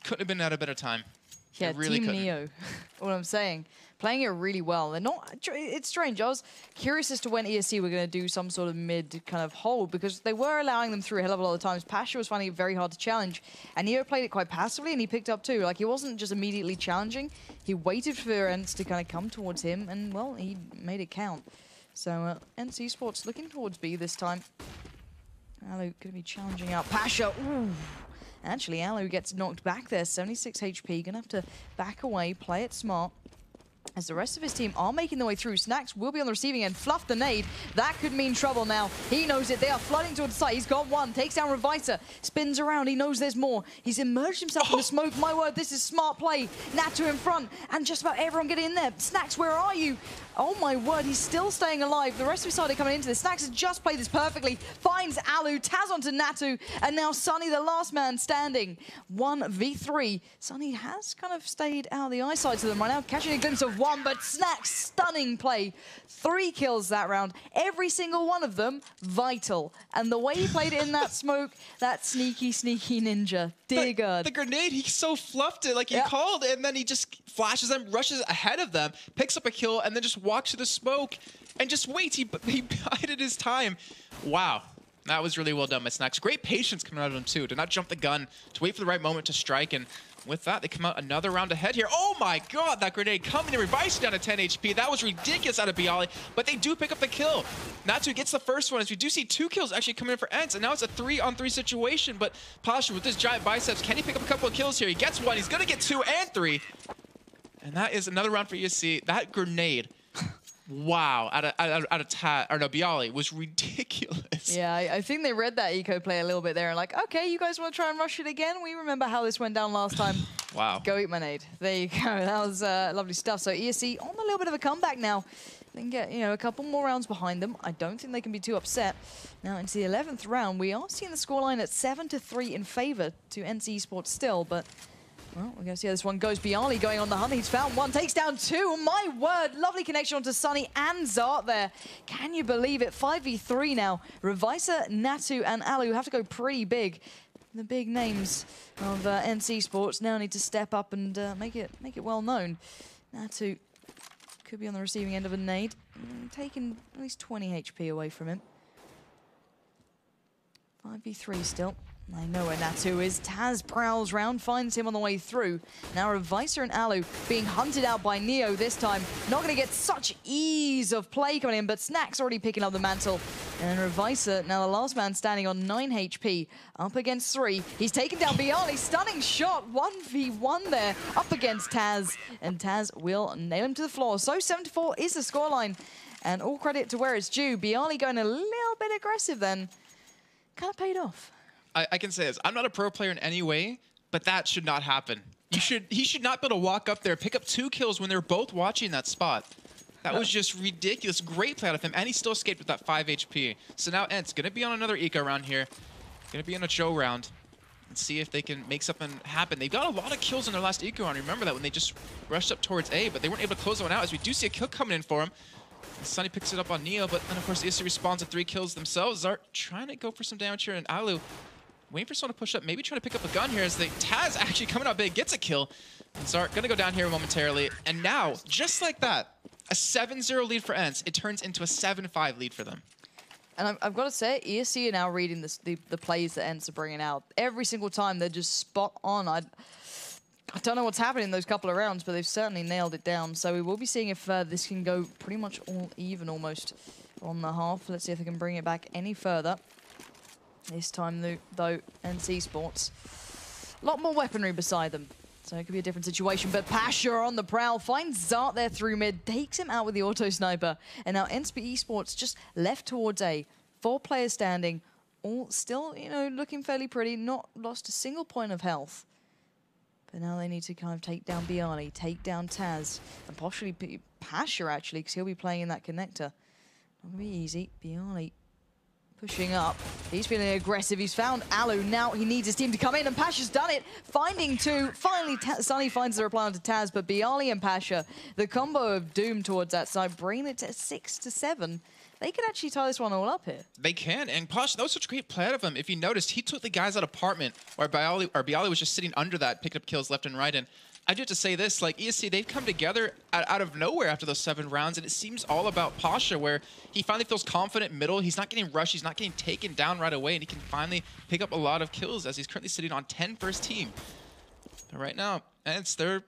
Couldn't have been at a better time. Yeah, really Team Neo. What I'm saying. Playing it really well. They're not. It's strange. I was curious as to when ESC were going to do some sort of mid kind of hold, because they were allowing them through a hell of a lot of times. Pasha was finding it very hard to challenge, and Neo played it quite passively, and he picked up too. Like, he wasn't just immediately challenging. He waited for ENCE to kind of come towards him, and well, he made it count. So ENCE eSports looking towards B this time. Alu going to be challenging out Pasha. Ooh. Actually, Alu gets knocked back there. 76 HP. Gonna have to back away, play it smart. As the rest of his team are making their way through, Snax will be on the receiving end. Fluff the nade. That could mean trouble now. He knows it. They are flooding towards the site. He's got one. Takes down Revisor. Spins around. He knows there's more. He's immersed himself in the smoke. My word, this is smart play. Natu in front. And just about everyone getting in there. Snax, where are you? Oh my word, he's still staying alive. The rest of his side are coming into this. Snax has just played this perfectly. Finds Alu. Taz onto Natu. And now Sunny, the last man standing. 1v3. Sunny has kind of stayed out of the eyesight to them right now. Catching a glimpse of one, but Snax, stunning play. 3 kills that round. Every single one of them vital. And the way he played it in that smoke, that sneaky, sneaky ninja. Dear God. The grenade, he so fluffed it like he called it, and then he just flashes them, rushes ahead of them, picks up a kill, and then just walks to the smoke and just waits. He bided his time. Wow. That was really well done by Snacks. Great patience coming out of him, too. To not jump the gun, to wait for the right moment to strike. And with that, they come out another round ahead here. Oh my god, that grenade coming in, revives down to 10 HP. That was ridiculous out of Bialy, but they do pick up the kill. Natu gets the first one, as we do see 2 kills actually coming in for ENCE, and now it's a 3-on-3 situation. But Pasha, with his giant biceps, can he pick up a couple of kills here? He gets 1, he's gonna get 2 and 3. And that is another round for ESC. That grenade, wow, out of Bialy was ridiculous. Yeah, I think they read that eco play a little bit there and like, okay, you guys want to try and rush it again? We remember how this went down last time. Wow. Go eat my nade. There you go. That was lovely stuff. So ESC on a little bit of a comeback now. They can get, a couple more rounds behind them. I don't think they can be too upset. Now into the 11th round, we are seeing the scoreline at 7-3 in favor to ENCE eSports still, but well, we're going to see how this one goes. Bialy going on the hunt. He's found 1, takes down 2. My word, lovely connection onto Sunny and Zart there. Can you believe it? 5v3 now. Revisor, Natu, and Alu have to go pretty big. The big names of ENCE eSports now need to step up and make it well known. Natu could be on the receiving end of a nade, taking at least 20 HP away from him. 5v3 still. I know where Natu is. Taz prowls round, finds him on the way through. Now Revisor and Alu being hunted out by Neo this time. Not going to get such ease of play coming in, but Snack's already picking up the mantle. And Revisor, now the last man standing on 9 HP, up against 3. He's taken down Bialy, stunning shot, 1v1 there, up against Taz. And Taz will nail him to the floor. So 7-4 is the scoreline. And all credit to where it's due. Bialy going a little bit aggressive then. Kind of paid off. I can say this. I'm not a pro player in any way, but that should not happen. He should not be able to walk up there, pick up 2 kills when they're both watching that spot. That was just ridiculous. Great play out of him, and he still escaped with that 5 HP. So now ENCE going to be on another eco round here. Going to be on a Joe round. Let's see if they can make something happen. They got a lot of kills in their last eco round. Remember that when they just rushed up towards A, but they weren't able to close that one out, as we do see a kill coming in for him. Sunny picks it up on Neo, but then of course ESC responds to 3 kills themselves. Zart trying to go for some damage here, and Alu waiting for someone to push up, maybe trying to pick up a gun here as Taz actually coming out big, gets a kill. And Zart gonna go down here momentarily. And now, just like that, a 7-0 lead for ENCE, it turns into a 7-5 lead for them. And I've got to say, ESC are now reading the plays that ENCE are bringing out. Every single time, they're just spot on. I don't know what's happening in those couple of rounds, but they've certainly nailed it down. So we will be seeing if this can go pretty much all even almost on the half. Let's see if they can bring it back any further. This time, though, ENCE eSports, a lot more weaponry beside them. So it could be a different situation. But Pasha on the prowl, finds Zart there through mid, takes him out with the auto sniper. And now ENCE eSports just left towards A. 4 players standing, all still, looking fairly pretty, not lost a single point of health. But now they need to kind of take down Bialy, take down Taz, and possibly Pasha actually, because he'll be playing in that connector. Not gonna be easy. Bialy pushing up. He's feeling aggressive. He's found Alu. Now he needs his team to come in, and Pasha's done it. Finding 2. Finally, Sunny finds the reply onto Taz, but Bialy and Pasha, the combo of doom towards that side, bringing it to 6-7. They could actually tie this one all up here. They can, and Pasha, that was such a great play out of him. If you noticed, he took the guy's apartment, where Bialy was just sitting under that, picked up kills left and right, and I do have to say this, like ESC, they've come together out of nowhere after those 7 rounds, and it seems all about Pasha, where he finally feels confident middle. He's not getting rushed. He's not getting taken down right away, and he can finally pick up a lot of kills as he's currently sitting on 10 first team. But right now, they're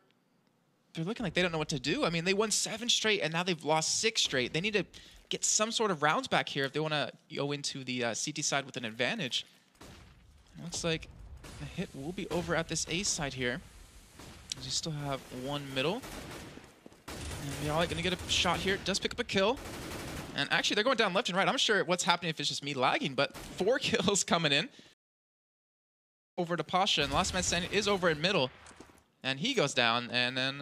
looking like they don't know what to do. I mean, they won 7 straight, and now they've lost 6 straight. They need to get some sort of rounds back here if they want to go into the CT side with an advantage. Looks like the hit will be over at this A side here. You still have 1 middle. And Bialy gonna get a shot here. Does pick up a kill. And actually, they're going down left and right. I'm not sure what's happening if it's just me lagging, but 4 kills coming in. Over to Pasha, and last man standing is over in middle. And he goes down, and then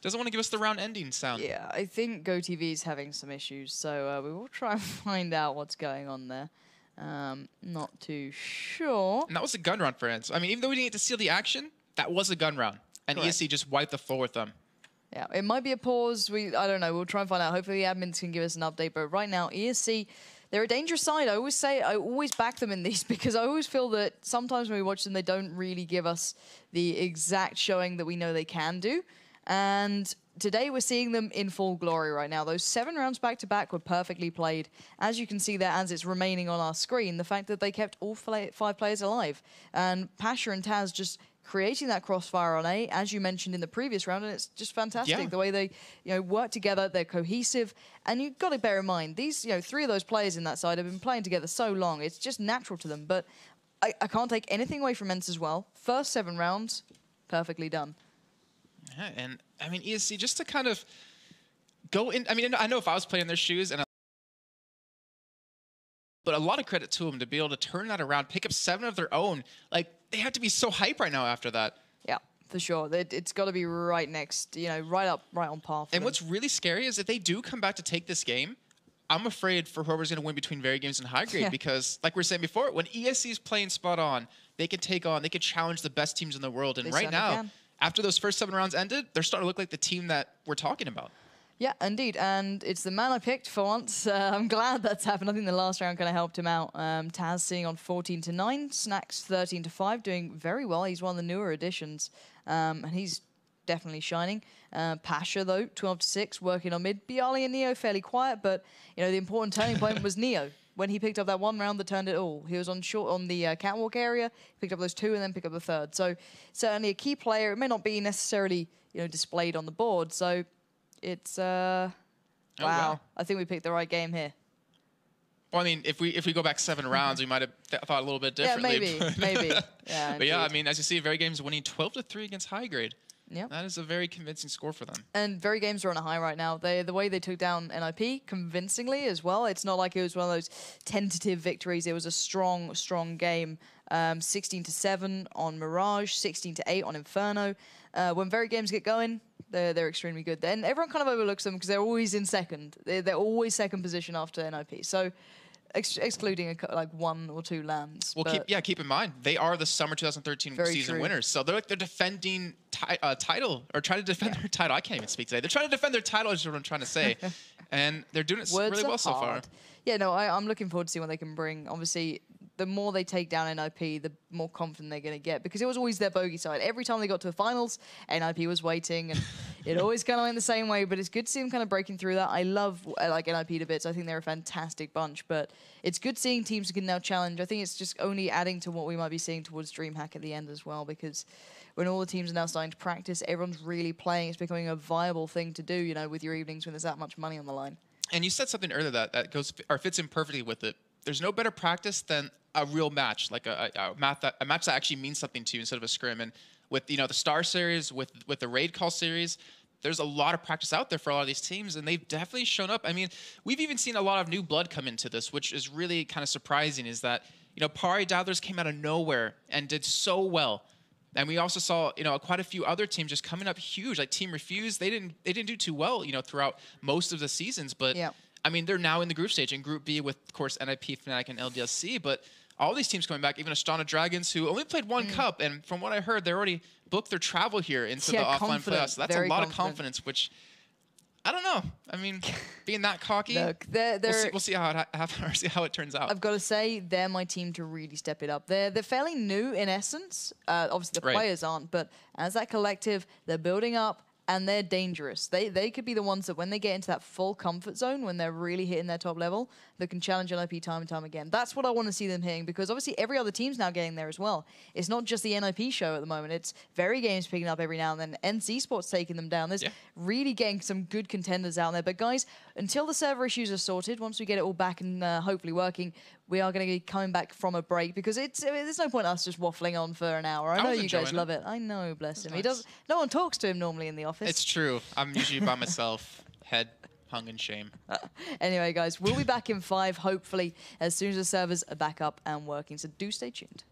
doesn't want to give us the round ending sound. Yeah, I think GoTV is having some issues, so we will try and find out what's going on there. Not too sure. And that was a gun round for ENCE. I mean, even though we didn't get to steal the action, that was a gun round. And correct. ESC just wiped the floor with them. Yeah, it might be a pause. I don't know. We'll try and find out. Hopefully the admins can give us an update. But right now, ESC, they're a dangerous side. I always back them in these because I always feel that sometimes when we watch them, they don't really give us the exact showing that we know they can do. And today we're seeing them in full glory right now. Those 7 rounds back-to-back were perfectly played. As you can see there, as it's remaining on our screen, the fact that they kept all 5 players alive. And Pasha and Taz just creating that crossfire on A, as you mentioned in the previous round, and it's just fantastic the way they work together. They're cohesive, and you've got to bear in mind these 3 of those players in that side have been playing together so long. It's just natural to them. But I can't take anything away from ENCE as well. First 7 rounds, perfectly done. Yeah, and I mean ESC just to kind of go in. I mean, I know if I was playing their shoes, but a lot of credit to them to be able to turn that around, pick up 7 of their own. Like, they have to be so hype right now after that. Yeah, for sure. It's got to be right next, right on par. And what's really scary is if they do come back to take this game, I'm afraid for whoever's going to win between Very Games and High Grade because, like we were saying before, when ESC is playing spot on, they can challenge the best teams in the world. And right now, after those first 7 rounds ended, they're starting to look like the team that we're talking about. Yeah, indeed. And it's the man I picked for once. I'm glad that's happened. I think the last round kind of helped him out. Taz sitting on 14-9, Snacks 13-5, doing very well. He's one of the newer additions, and he's definitely shining. Pasha, though, 12-6, working on mid. Bialy and Neo fairly quiet, but the important turning point was Neo. When he picked up that 1 round that turned it all. He was on the catwalk area, picked up those 2 and then picked up the 3rd. So certainly a key player. It may not be necessarily displayed on the board. So it's wow. I think we picked the right game here. Well, I mean, if we go back 7 rounds, we might have thought a little bit differently. Yeah, maybe. Yeah, but yeah, I mean, as you see, Very Games winning 12-3 against High Grade. Yeah, that is a very convincing score for them. And Very Games are on a high right now. The way they took down NIP convincingly as well. It's not like it was one of those tentative victories. It was a strong game. 16-7 on Mirage, 16-8 on Inferno. When Very Games get going, they're extremely good. And everyone kind of overlooks them because they're always in second. They're always second position after NIP. So excluding like 1 or 2 lands. Well, keep in mind they are the summer 2013 season winners. So they're defending title or trying to defend their title. I can't even speak today. They're trying to defend their title is what I'm trying to say, and they're doing it really well so far. Yeah, no, I'm looking forward to seeing what they can bring. Obviously, the more they take down NIP, the more confident they're going to get because it was always their bogey side. Every time they got to the finals, NIP was waiting, and it always kind of went the same way. But it's good to see them kind of breaking through that. I love NIP to bits. I think they're a fantastic bunch, but it's good seeing teams who can now challenge. I think it's just only adding to what we might be seeing towards DreamHack at the end as well because when all the teams are now starting to practice, everyone's really playing. It's becoming a viable thing to do, with your evenings when there's that much money on the line. And you said something earlier that goes or fits in perfectly with it. There's no better practice than a real match, like a match that actually means something to you instead of a scrim. And with the Star Series, with the RaidCall series, there's a lot of practice out there for a lot of these teams, and they've definitely shown up. I mean, we've even seen a lot of new blood come into this, which is really kind of surprising. Is that Pari Dowdlers came out of nowhere and did so well. And we also saw, quite a few other teams just coming up huge, like Team Refuse. They didn't do too well, throughout most of the seasons. But I mean, they're now in the group stage in Group B with, of course, NIP, Fnatic, and LDSC. But all these teams coming back, even Astana Dragons, who only played 1 cup, and from what I heard, they already booked their travel here into the offline playoffs. So that's a lot of confidence, which I don't know. I mean, being that cocky, look, we'll see how it turns out. I've got to say, they're my team to really step it up. They're fairly new in essence. Obviously, the players aren't, but as that collective, they're building up. And they're dangerous. They could be the ones that when they get into that full comfort zone, when they're really hitting their top level, they can challenge NIP time and time again. That's what I want to see them hitting because obviously every other team's now getting there as well. It's not just the NIP show at the moment. It's Very Games picking up every now and then. ENCE eSports taking them down. There's really getting some good contenders out there. But guys, until the server issues are sorted, once we get it all back and hopefully working, we are going to be coming back from a break because there's no point us just waffling on for an hour. I know you guys love it. I know, bless him. Nice. No one talks to him normally in the office. It's true. I'm usually by myself, head hung in shame. Anyway, guys, we'll be back in 5, hopefully, as soon as the servers are back up and working. So do stay tuned.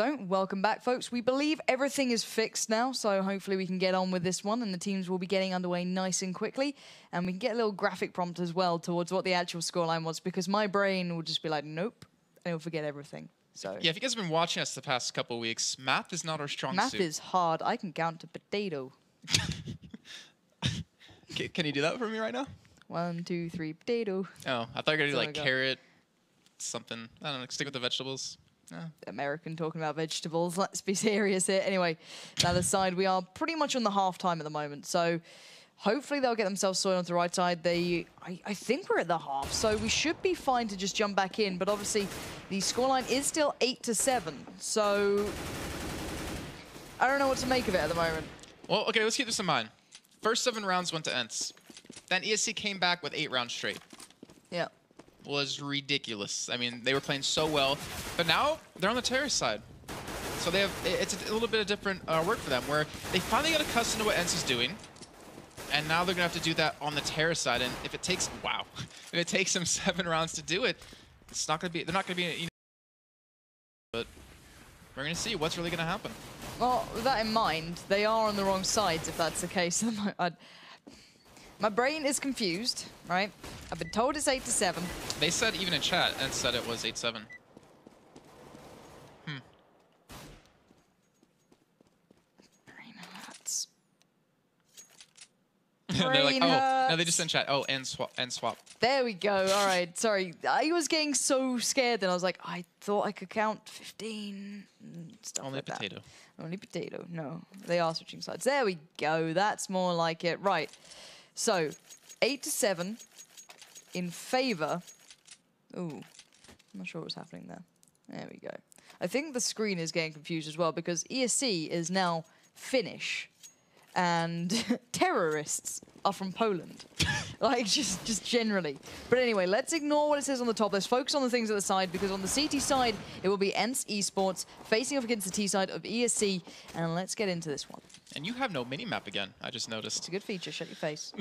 So, welcome back, folks. We believe everything is fixed now, so hopefully we can get on with this one, and the teams will be getting underway nice and quickly, and we can get a little graphic prompt as well towards what the actual scoreline was, because my brain will just be like, nope, and it'll forget everything. So yeah, if you guys have been watching us the past couple of weeks, math is not our strong suit. Math is hard. I can count to potato. Can you do that for me right now? 1, 2, 3, potato. Oh, I thought you were going to do like carrot, something. I don't know, stick with the vegetables. American talking about vegetables. Let's be serious here. Anyway, that aside, we are pretty much on the half-time at the moment. So hopefully they'll get themselves sorted onto the right side. I think we're at the half, so we should be fine to just jump back in. But obviously, the scoreline is still 8-7. So I don't know what to make of it at the moment. Well, okay, let's keep this in mind. First 7 rounds went to ENCE. Then ESC came back with 8 rounds straight. Yeah. Was ridiculous. I mean, they were playing so well, but now they're on the terrorist side. So they have, it's a little bit of different work for them, where they finally got accustomed to what ENCE is doing, and now they're gonna have to do that on the terrorist side. And if it takes, if it takes them 7 rounds to do it, it's not gonna be, they're not gonna be, you know, but we're gonna see what's really gonna happen. Well, with that in mind, they are on the wrong sides if that's the case. My brain is confused, right? I've been told it's 8-7. They said, even in chat, and said it was 8-7. Brain hurts. They're like, oh, no, they just sent chat. Oh, and swap. There we go. All right. Sorry. I was getting so scared, and I was like, I thought I could count 15. Stuff Only like a potato. That. Only potato. No, they are switching sides. There we go. That's more like it. Right. So, 8-7 in favor. Ooh, I'm not sure what's happening there. There we go. I think the screen is getting confused as well because ESC is now Finnish and terrorists are from Poland. Like, just generally. But anyway, let's ignore what it says on the top. Let's focus on the things at the side, because on the CT side, it will be ENCE eSports facing off against the T side of ESC. And let's get into this one. And you have no mini-map again, I just noticed. It's a good feature, shut your face.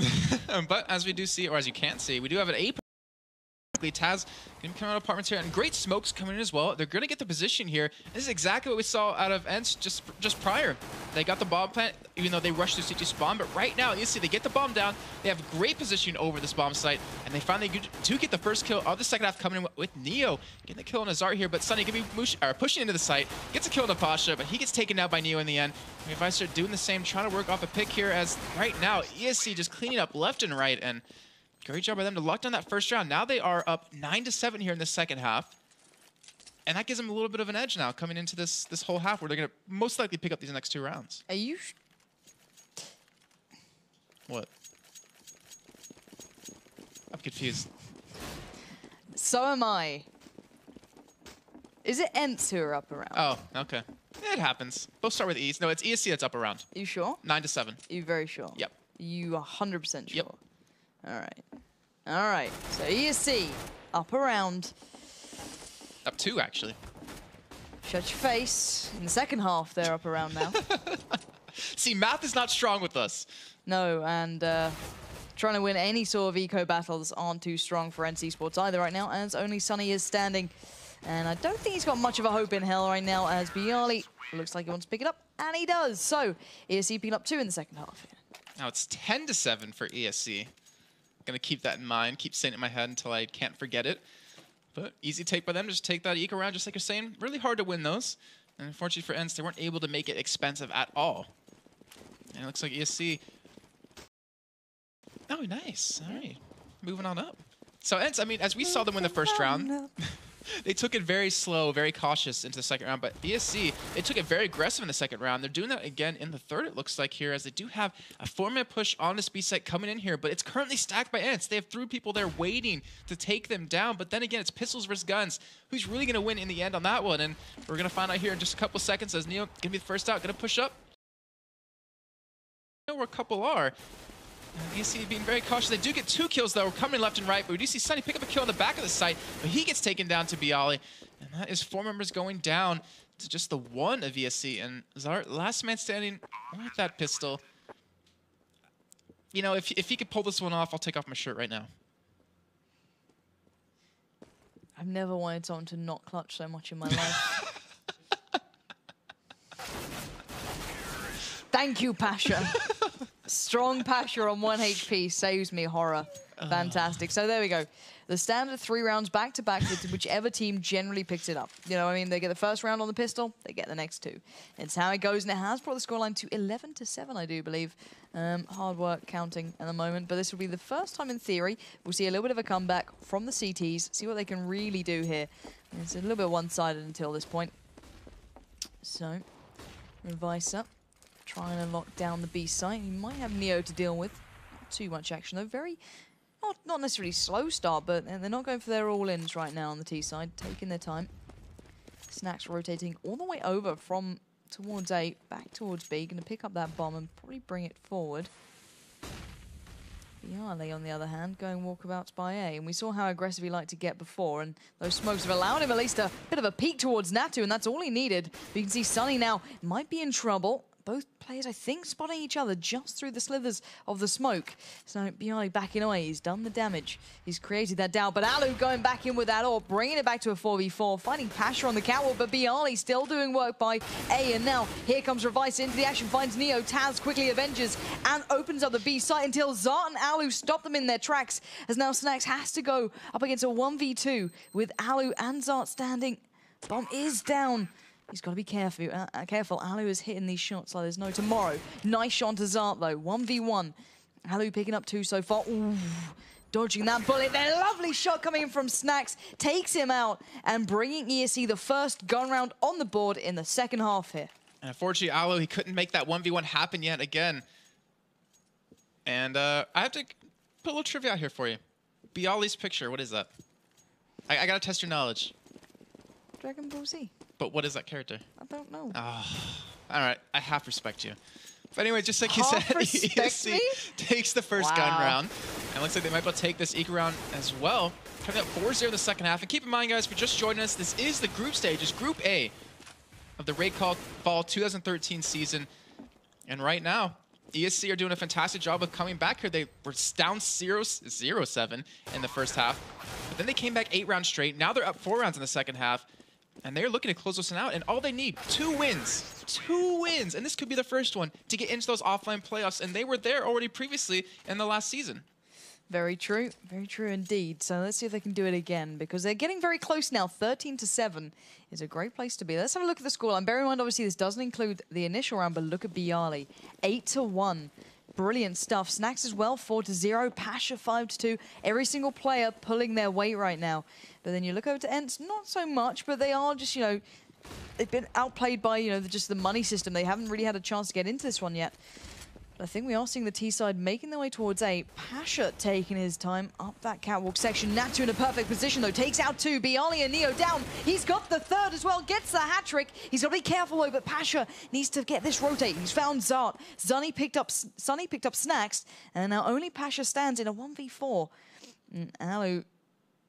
But as we do see, or as you can't see, we do have an A. Taz going to come out of apartments here, and great smokes coming in as well. They're going to get the position here. This is exactly what we saw out of ENCE just prior. They got the bomb plant, even though they rushed to CT spawn. But right now, you see, they get the bomb down. They have great position over this bomb site, and they finally do get the first kill of the second half, coming in with Neo getting the kill on Azar here. But Sunny going to be pushing into the site, gets a kill on Pasha, but he gets taken down by Neo in the end. And if I start doing the same, trying to work off a pick here, as right now ESC just cleaning up left and right, and great job by them to lock down that first round. Now they are up 9-7 here in the second half. And that gives them a little bit of an edge now coming into this whole half, where they're going to most likely pick up these next 2 rounds. Are you... What? I'm confused. So am I. Is it ENCE who are up around? Oh, okay. It happens. Both start with E's. No, it's ESC that's up around. Are you sure? 9-7. You very sure? Yep. You 100% sure? Yep. All right. All right. So ESC up around. Up 2, actually. Shut your face. In the second half, they're up around now. See, math is not strong with us. No, and trying to win any sort of eco battles aren't too strong for ENCE eSports either right now, as only Sunny is standing. And I don't think he's got much of a hope in hell right now, as Bialy looks like he wants to pick it up, and he does. So ESC picking up 2 in the second half. Now it's 10-7 for ESC. Gonna keep that in mind, keep saying it in my head until I can't forget it. But easy take by them, just take that eco round, just like you're saying. Really hard to win those. And unfortunately for ENCE, they weren't able to make it expensive at all. And it looks like ESC. Oh, nice. All right. Moving on up. So ENCE, I mean, as we saw them win the first round, they took it very slow, very cautious into the second round. But ESC, they took it very aggressive in the second round. They're doing that again in the third, it looks like here, as they do have a 4-minute push on this B site coming in here. But it's currently stacked by ENCE. They have 3 people there waiting to take them down. But then again, it's pistols versus guns. Who's really going to win in the end on that one? And we're going to find out here in just a couple seconds, as Neo going to be the first out, going to push up. I know where a couple are. ESC being very cautious. They do get 2 kills, though. We're coming left and right, but we do see Sunny pick up a kill on the back of the site, but he gets taken down to Bialy. And that is 4 members going down to just the 1 of ESC. And Zar, last man standing with that pistol. You know, if he could pull this one off, I'll take off my shirt right now. I've never wanted someone to not clutch so much in my life. Thank you, Pasha. Strong Pasha on 1 HP saves me horror. Fantastic. So there we go. The standard 3 rounds back-to-back with whichever team generally picks it up. You know, I mean, they get the first round on the pistol, they get the next 2. It's how it goes, and it has brought the scoreline to 11-7, I do believe. Hard work counting at the moment, but this will be the first time in theory we'll see a little bit of a comeback from the CTs, see what they can really do here. It's a little bit one-sided until this point. So, Revice up, trying to lock down the B site. He might have Neo to deal with. Not too much action though, very... Not necessarily slow start, but they're not going for their all-ins right now on the T side, taking their time. Snacks rotating all the way over from towards A, back towards B, going to pick up that bomb and probably bring it forward. Bialy, on the other hand, going walkabouts by A, and we saw how aggressive he liked to get before, and those smokes have allowed him at least a bit of a peek towards Natu, and that's all he needed. But you can see Sunny now might be in trouble. Both players, I think, spotting each other just through the slithers of the smoke. So Bialy backing away. He's done the damage. He's created that doubt. But Alu going back in with that AWP, bringing it back to a 4v4, finding Pasha on the catwalk, but Bialy still doing work by A. And now here comes Revice into the action, finds Neo. Taz quickly avenges and opens up the B site until Zart and Alu stop them in their tracks, as now Snacks has to go up against a 1v2 with Alu and Zart standing. Bomb is down. He's got to be careful. Alu is hitting these shots like there's no tomorrow. Nice shot to Zart, though. 1v1. Alu picking up 2 so far. Ooh, dodging that bullet. That lovely shot coming in from Snacks. Takes him out and bringing ESC the first gun round on the board in the second half here. And unfortunately, Alu, he couldn't make that 1v1 happen yet again. And I have to put a little trivia out here for you. Bialy's picture, what is that? I got to test your knowledge. Dragon Ball Z. But what is that character? I don't know. Oh, all right, I half respect you. But anyway, just like you said, ESC takes the first gun round. And looks like they might be able to take this Eco round as well. Coming up 4-0 in the second half. And keep in mind, guys, if you're just joining us, this is the group stage. It's Group A of the RaidCall Fall 2013 season. And right now, ESC are doing a fantastic job of coming back here. They were down 0-7 in the first half. But then they came back 8 rounds straight. Now they're up 4 rounds in the second half. And they're looking to close this one out, and all they need, 2 wins. 2 wins, and this could be the first one to get into those offline playoffs, and they were there already previously in the last season. Very true indeed. So let's see if they can do it again, because they're getting very close now. 13-7 is a great place to be. Let's have a look at the scoreline. Bear in mind, obviously, this doesn't include the initial round, but look at Bialy. 8-1. Brilliant stuff. Snacks as well, 4-0. Pasha 5-2. Every single player pulling their weight right now. But then you look over to ENCE, not so much, but they are just, you know, they've been outplayed by, you know, just the money system. They haven't really had a chance to get into this one yet. But I think we are seeing the T side making their way towards A. Pasha taking his time up that catwalk section. Natu in a perfect position, though. Takes out 2. Bialy and Neo down. He's got the third as well. Gets the hat trick. He's got to be careful, though, but Pasha needs to get this rotating. He's found Zart. Sunny picked up Snacks, and now only Pasha stands in a 1v4. And Alu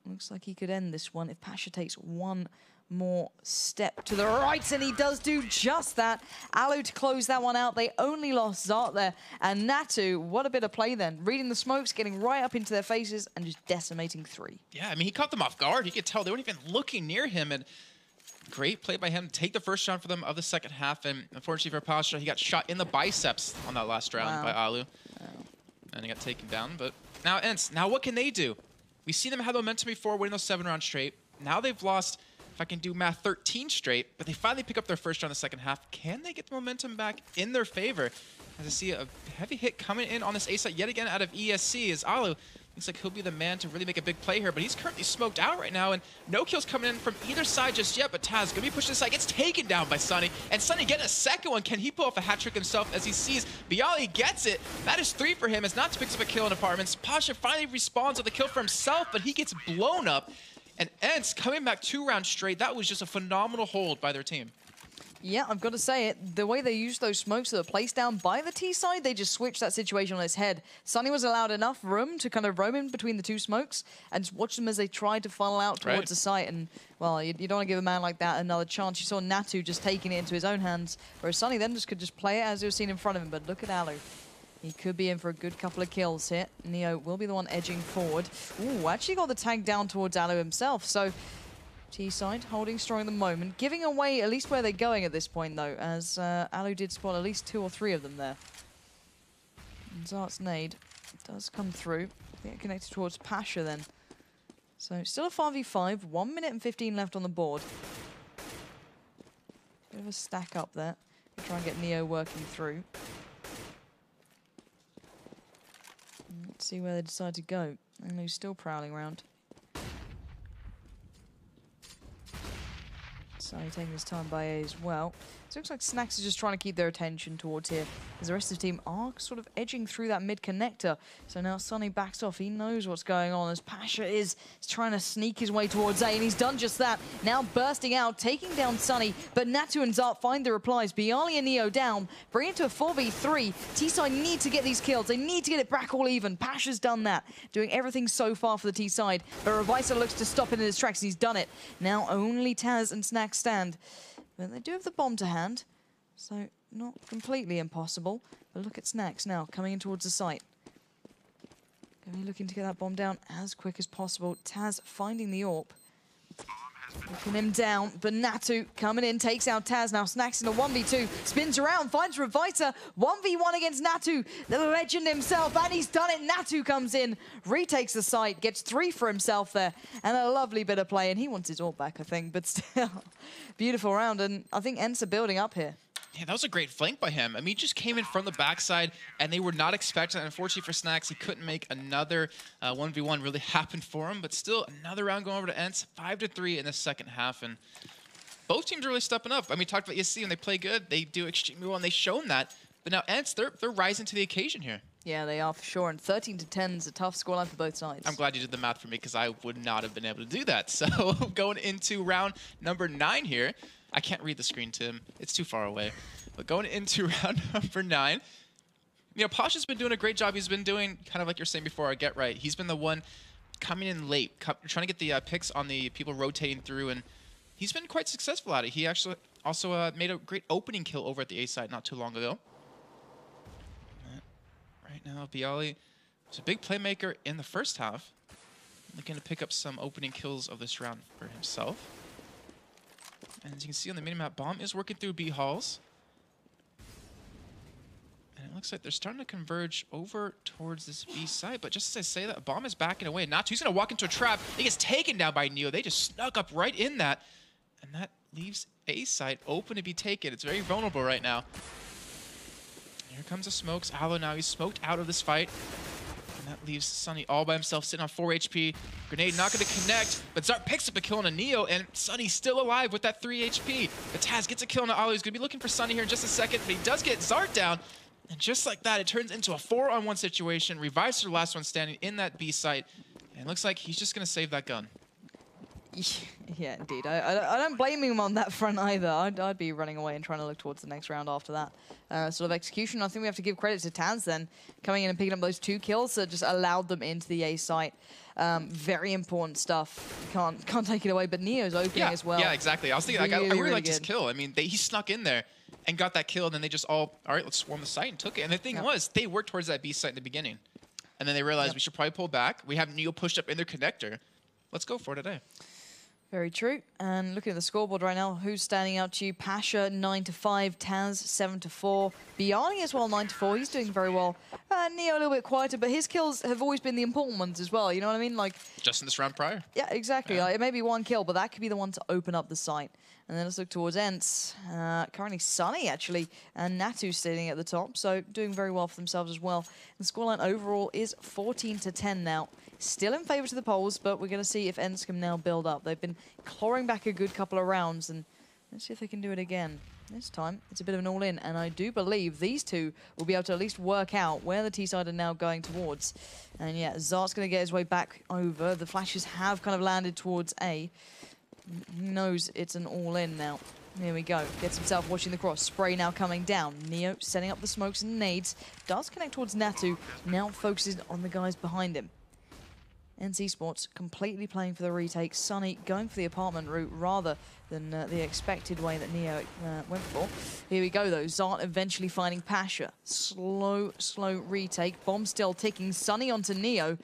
looks like he could end this one if Pasha takes one more step to the right, and he does do just that. Alu to close that one out. They only lost Zart there, and Natu, what a bit of play then. Reading the smokes, getting right up into their faces, and just decimating 3. Yeah, I mean, he caught them off guard. You could tell they weren't even looking near him, and great play by him to take the first round for them of the second half, and unfortunately for Pasha, he got shot in the biceps on that last round by Alu. And he got taken down, but now ENCE, now what can they do? We see them have momentum before, winning those 7 rounds straight. Now they've lost, if I can do math, 13 straight, but they finally pick up their first round in the second half. Can they get the momentum back in their favor? As I see a heavy hit coming in on this A site yet again out of ESC, as Alu looks like he'll be the man to really make a big play here, but he's currently smoked out right now, and no kills coming in from either side just yet, but Taz gonna be pushing aside, gets taken down by Sunny, and Sunny getting a second one. Can he pull off a hat trick himself as he sees Bialy gets it? That is 3 for him, as Natu picks up a kill in Apartments. Pasha finally respawns with a kill for himself, but he gets blown up, and ENCE coming back 2 rounds straight. That was just a phenomenal hold by their team. Yeah, I've got to say it. The way they used those smokes that were placed down by the T side, they just switched that situation on its head. Sunny was allowed enough room to kind of roam in between the 2 smokes and just watch them as they tried to funnel out towards the site. And, well, you don't want to give a man like that another chance. You saw Natu just taking it into his own hands, whereas Sunny then could just play it as it was seen in front of him. But look at Alu. He could be in for a good couple of kills here. Neo will be the one edging forward. Ooh, actually got the tag down towards Alu himself. So T-side holding strong at the moment, giving away at least where they're going at this point though, as Alu did spot at least 2 or 3 of them there. And Zart's nade does come through. Get connected towards Pasha then. So still a 5v5, 1 minute and 15 left on the board. Bit of a stack up there. We'll try and get Neo working through. Let's see where they decide to go. And he's still prowling around. So taking his time by A as well. So it looks like Snacks is just trying to keep their attention towards here, as the rest of the team are sort of edging through that mid connector. So now Sunny backs off. He knows what's going on, as Pasha is trying to sneak his way towards A, and he's done just that. Now bursting out, taking down Sunny, but Natu and Zart find the replies. Bialy and Neo down, bring it to a 4v3. T-side need to get these kills. They need to get it back all even. Pasha's done that, doing everything so far for the T-side. But Revicer looks to stop it in his tracks, and he's done it. Now only Taz and Snacks stand. But they do have the bomb to hand, so not completely impossible. But look at Snacks now, coming in towards the site. Gonna be looking to get that bomb down as quick as possible. Taz finding the AWP. Looking him down, but Natu coming in, takes out Taz. Now Snacks in a 1v2, spins around, finds Revicer. 1v1 against Natu, the legend himself, and he's done it. Natu comes in, retakes the site, gets 3 for himself there, and a lovely bit of play, and he wants his AWP back, I think, but still, beautiful round, and I think ENCE are building up here. Yeah, that was a great flank by him. I mean, he just came in from the backside, and they were not expecting it. Unfortunately for Snacks, he couldn't make another 1v1 really happen for him. But still, another round going over to ENCE, 5-3 in the second half. And both teams are really stepping up. I mean, we talked about ESC, when they play good, they do extremely well, and they've shown that. But now ENCE, they're rising to the occasion here. Yeah, they are for sure. And 13-10 is a tough scoreline for both sides. I'm glad you did the math for me, because I would not have been able to do that. So going into round number 9 here. I can't read the screen, Tim. It's too far away. But going into round number 9, you know, Pasha's been doing a great job. He's been doing, kind of like you're saying before, our get right. He's been the one coming in late, trying to get the picks on the people rotating through, and he's been quite successful at it. He actually also made a great opening kill over at the A side not too long ago. Right now, Bialy was a big playmaker in the first half, looking to pick up some opening kills of this round for himself. And as you can see on the minimap, Bomb is working through B halls. And it looks like they're starting to converge over towards this B side. But just as I say that, Bomb is backing away. Natu, he's going to walk into a trap. He gets taken down by Neo. They just snuck up right in that. And that leaves A side open to be taken. It's very vulnerable right now. Here comes the smokes. Aloe now, he's smoked out of this fight. And that leaves Sunny all by himself, sitting on 4 HP. Grenade not going to connect, but Zart picks up a kill on a Neo, and Sunny's still alive with that 3 HP. But Taz gets a kill on Aloe. He's going to be looking for Sunny here in just a second, but he does get Zart down. And just like that, it turns into a 4-on-1 situation. Revives the last one standing in that B site. And it looks like he's just going to save that gun. Yeah, indeed. I don't blame him on that front either. I'd be running away and trying to look towards the next round after that. Sort of execution, I think we have to give credit to Taz then, coming in and picking up those 2 kills that just allowed them into the A site. Very important stuff. Can't take it away, but Neo's opening as well. Yeah, exactly. I was thinking, I really liked his kill. I mean, he snuck in there and got that kill, and then they just all right, let's swarm the site, and took it. And the thing was, they worked towards that B site in the beginning. And then they realized we should probably pull back. We have Neo pushed up in their connector. Let's go for it today. Very true. And looking at the scoreboard right now, who's standing out to you? Pasha 9-5, Taz 7-4, Bialy as well 9-4. He's doing very well. Neo a little bit quieter, but his kills have always been the important ones as well. You know what I mean? Like just in this round prior. Yeah, exactly. Yeah. Like, it may be 1 kill, but that could be the one to open up the site. And then let's look towards ENCE. Currently Sunny actually, and Natu sitting at the top, so doing very well for themselves as well. The scoreline overall is 14-10 now. Still in favour to the polls, but we're going to see if ENCE can now build up. They've been clawing back a good couple of rounds, and let's see if they can do it again. This time, it's a bit of an all-in, and I do believe these two will be able to at least work out where the T-side are now going towards. And yeah, Zart's going to get his way back over. The flashes have kind of landed towards A. He knows it's an all-in now. Here we go. Gets himself watching the cross. Spray now coming down. Neo setting up the smokes and nades. Does connect towards Natu. Now focuses on the guys behind him. ENCE eSports completely playing for the retake. Sunny going for the apartment route rather than the expected way that Neo went for. Here we go though. Zart eventually finding Pasha. Slow retake. Bomb still ticking. Sunny onto Neo.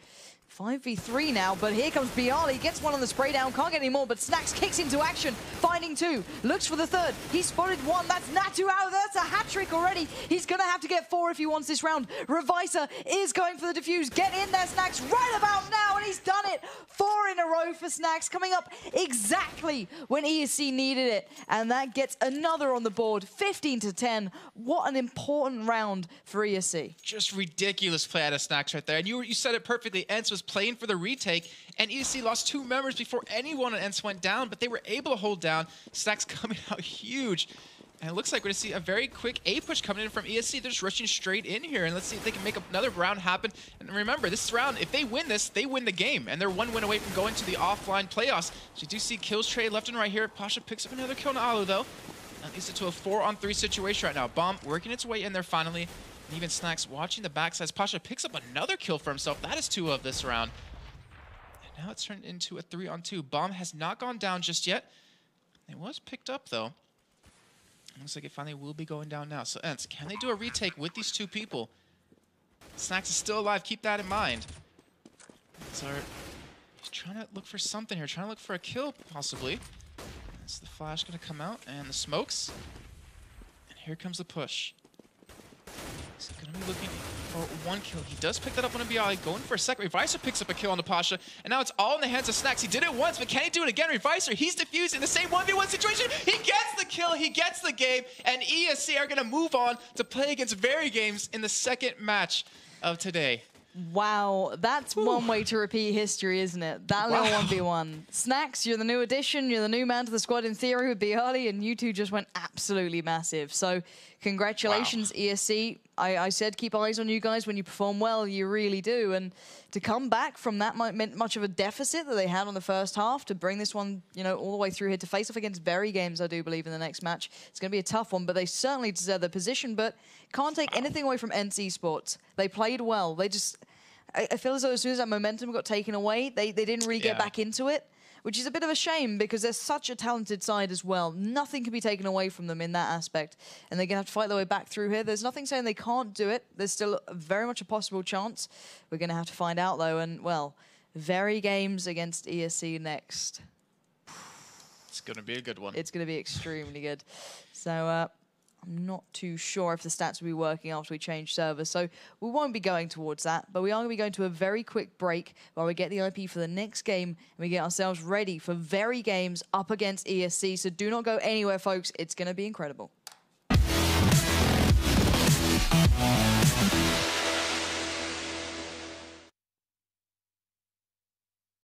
5v3 now, but here comes Bialy, gets one on the spray down, can't get any more, but Snax kicks into action, finding two, looks for the third, he spotted one, that's Natu out, that's a hat trick already, he's gonna have to get 4 if he wants this round. Revisor is going for the defuse, get in there Snax right about now, and he's done it! 4 in a row for Snax, coming up exactly when ESC needed it, and that gets another on the board, 15-10, what an important round for ESC. Just ridiculous play out of Snax right there, and you said it perfectly, ENCE was playing for the retake, and ESC lost 2 members before anyone on ENCE went down, but they were able to hold down. Snax coming out huge. And it looks like we're going to see a very quick A push coming in from ESC. They're just rushing straight in here, and let's see if they can make another round happen. And remember, this round, if they win this, they win the game, and they're 1 win away from going to the offline playoffs. So you do see kills trade left and right here. Pasha picks up another kill on Alu, though. That leads it to a 4-on-3 situation right now. Bomb working its way in there finally. And even Snax watching the backside. Pasha picks up another kill for himself. That is 2 of this round. And now it's turned into a 3-on-2. Bomb has not gone down just yet. It was picked up, though. Looks like it finally will be going down now. So, ENCE, can they do a retake with these 2 people? Snax is still alive. Keep that in mind. So, he's trying to look for something here. Trying to look for a kill, possibly. Is the flash going to come out? And the smokes. And here comes the push. He's going to be looking for 1 kill. He does pick that up on a Bialy, going for a second. Revisor picks up a kill on the Pasha, and now it's all in the hands of Snax. He did it once, but can he do it again? Revisor, he's defusing the same 1v1 situation. He gets the kill, he gets the game, and ESC are going to move on to play against Very Games in the 2nd match of today. Wow, that's one way to repeat history, isn't it? That little 1v1. Snax, you're the new addition, you're the new man to the squad in theory with Bialy, and you two just went absolutely massive. So, congratulations, ESC. I said keep eyes on you guys when you perform well, you really do. And to come back from that much of a deficit that they had on the first half, to bring this one, you know, all the way through here to face off against Very Games, I do believe, in the next match. It's going to be a tough one, but they certainly deserve the position, but can't take anything away from ENCE eSports. They played well. They just... I feel as though as soon as that momentum got taken away, they didn't really get back into it, which is a bit of a shame because they're such a talented side as well. Nothing can be taken away from them in that aspect, and they're going to have to fight their way back through here. There's nothing saying they can't do it. There's still very much a possible chance. We're going to have to find out, though, and, well, Very Games against ESC next. It's going to be a good one. It's going to be extremely good. So, I'm not too sure if the stats will be working after we change servers, so we won't be going towards that, but we are going to be going to a very quick break while we get the IP for the next game and we get ourselves ready for Very Games up against ESC, so do not go anywhere, folks. It's going to be incredible.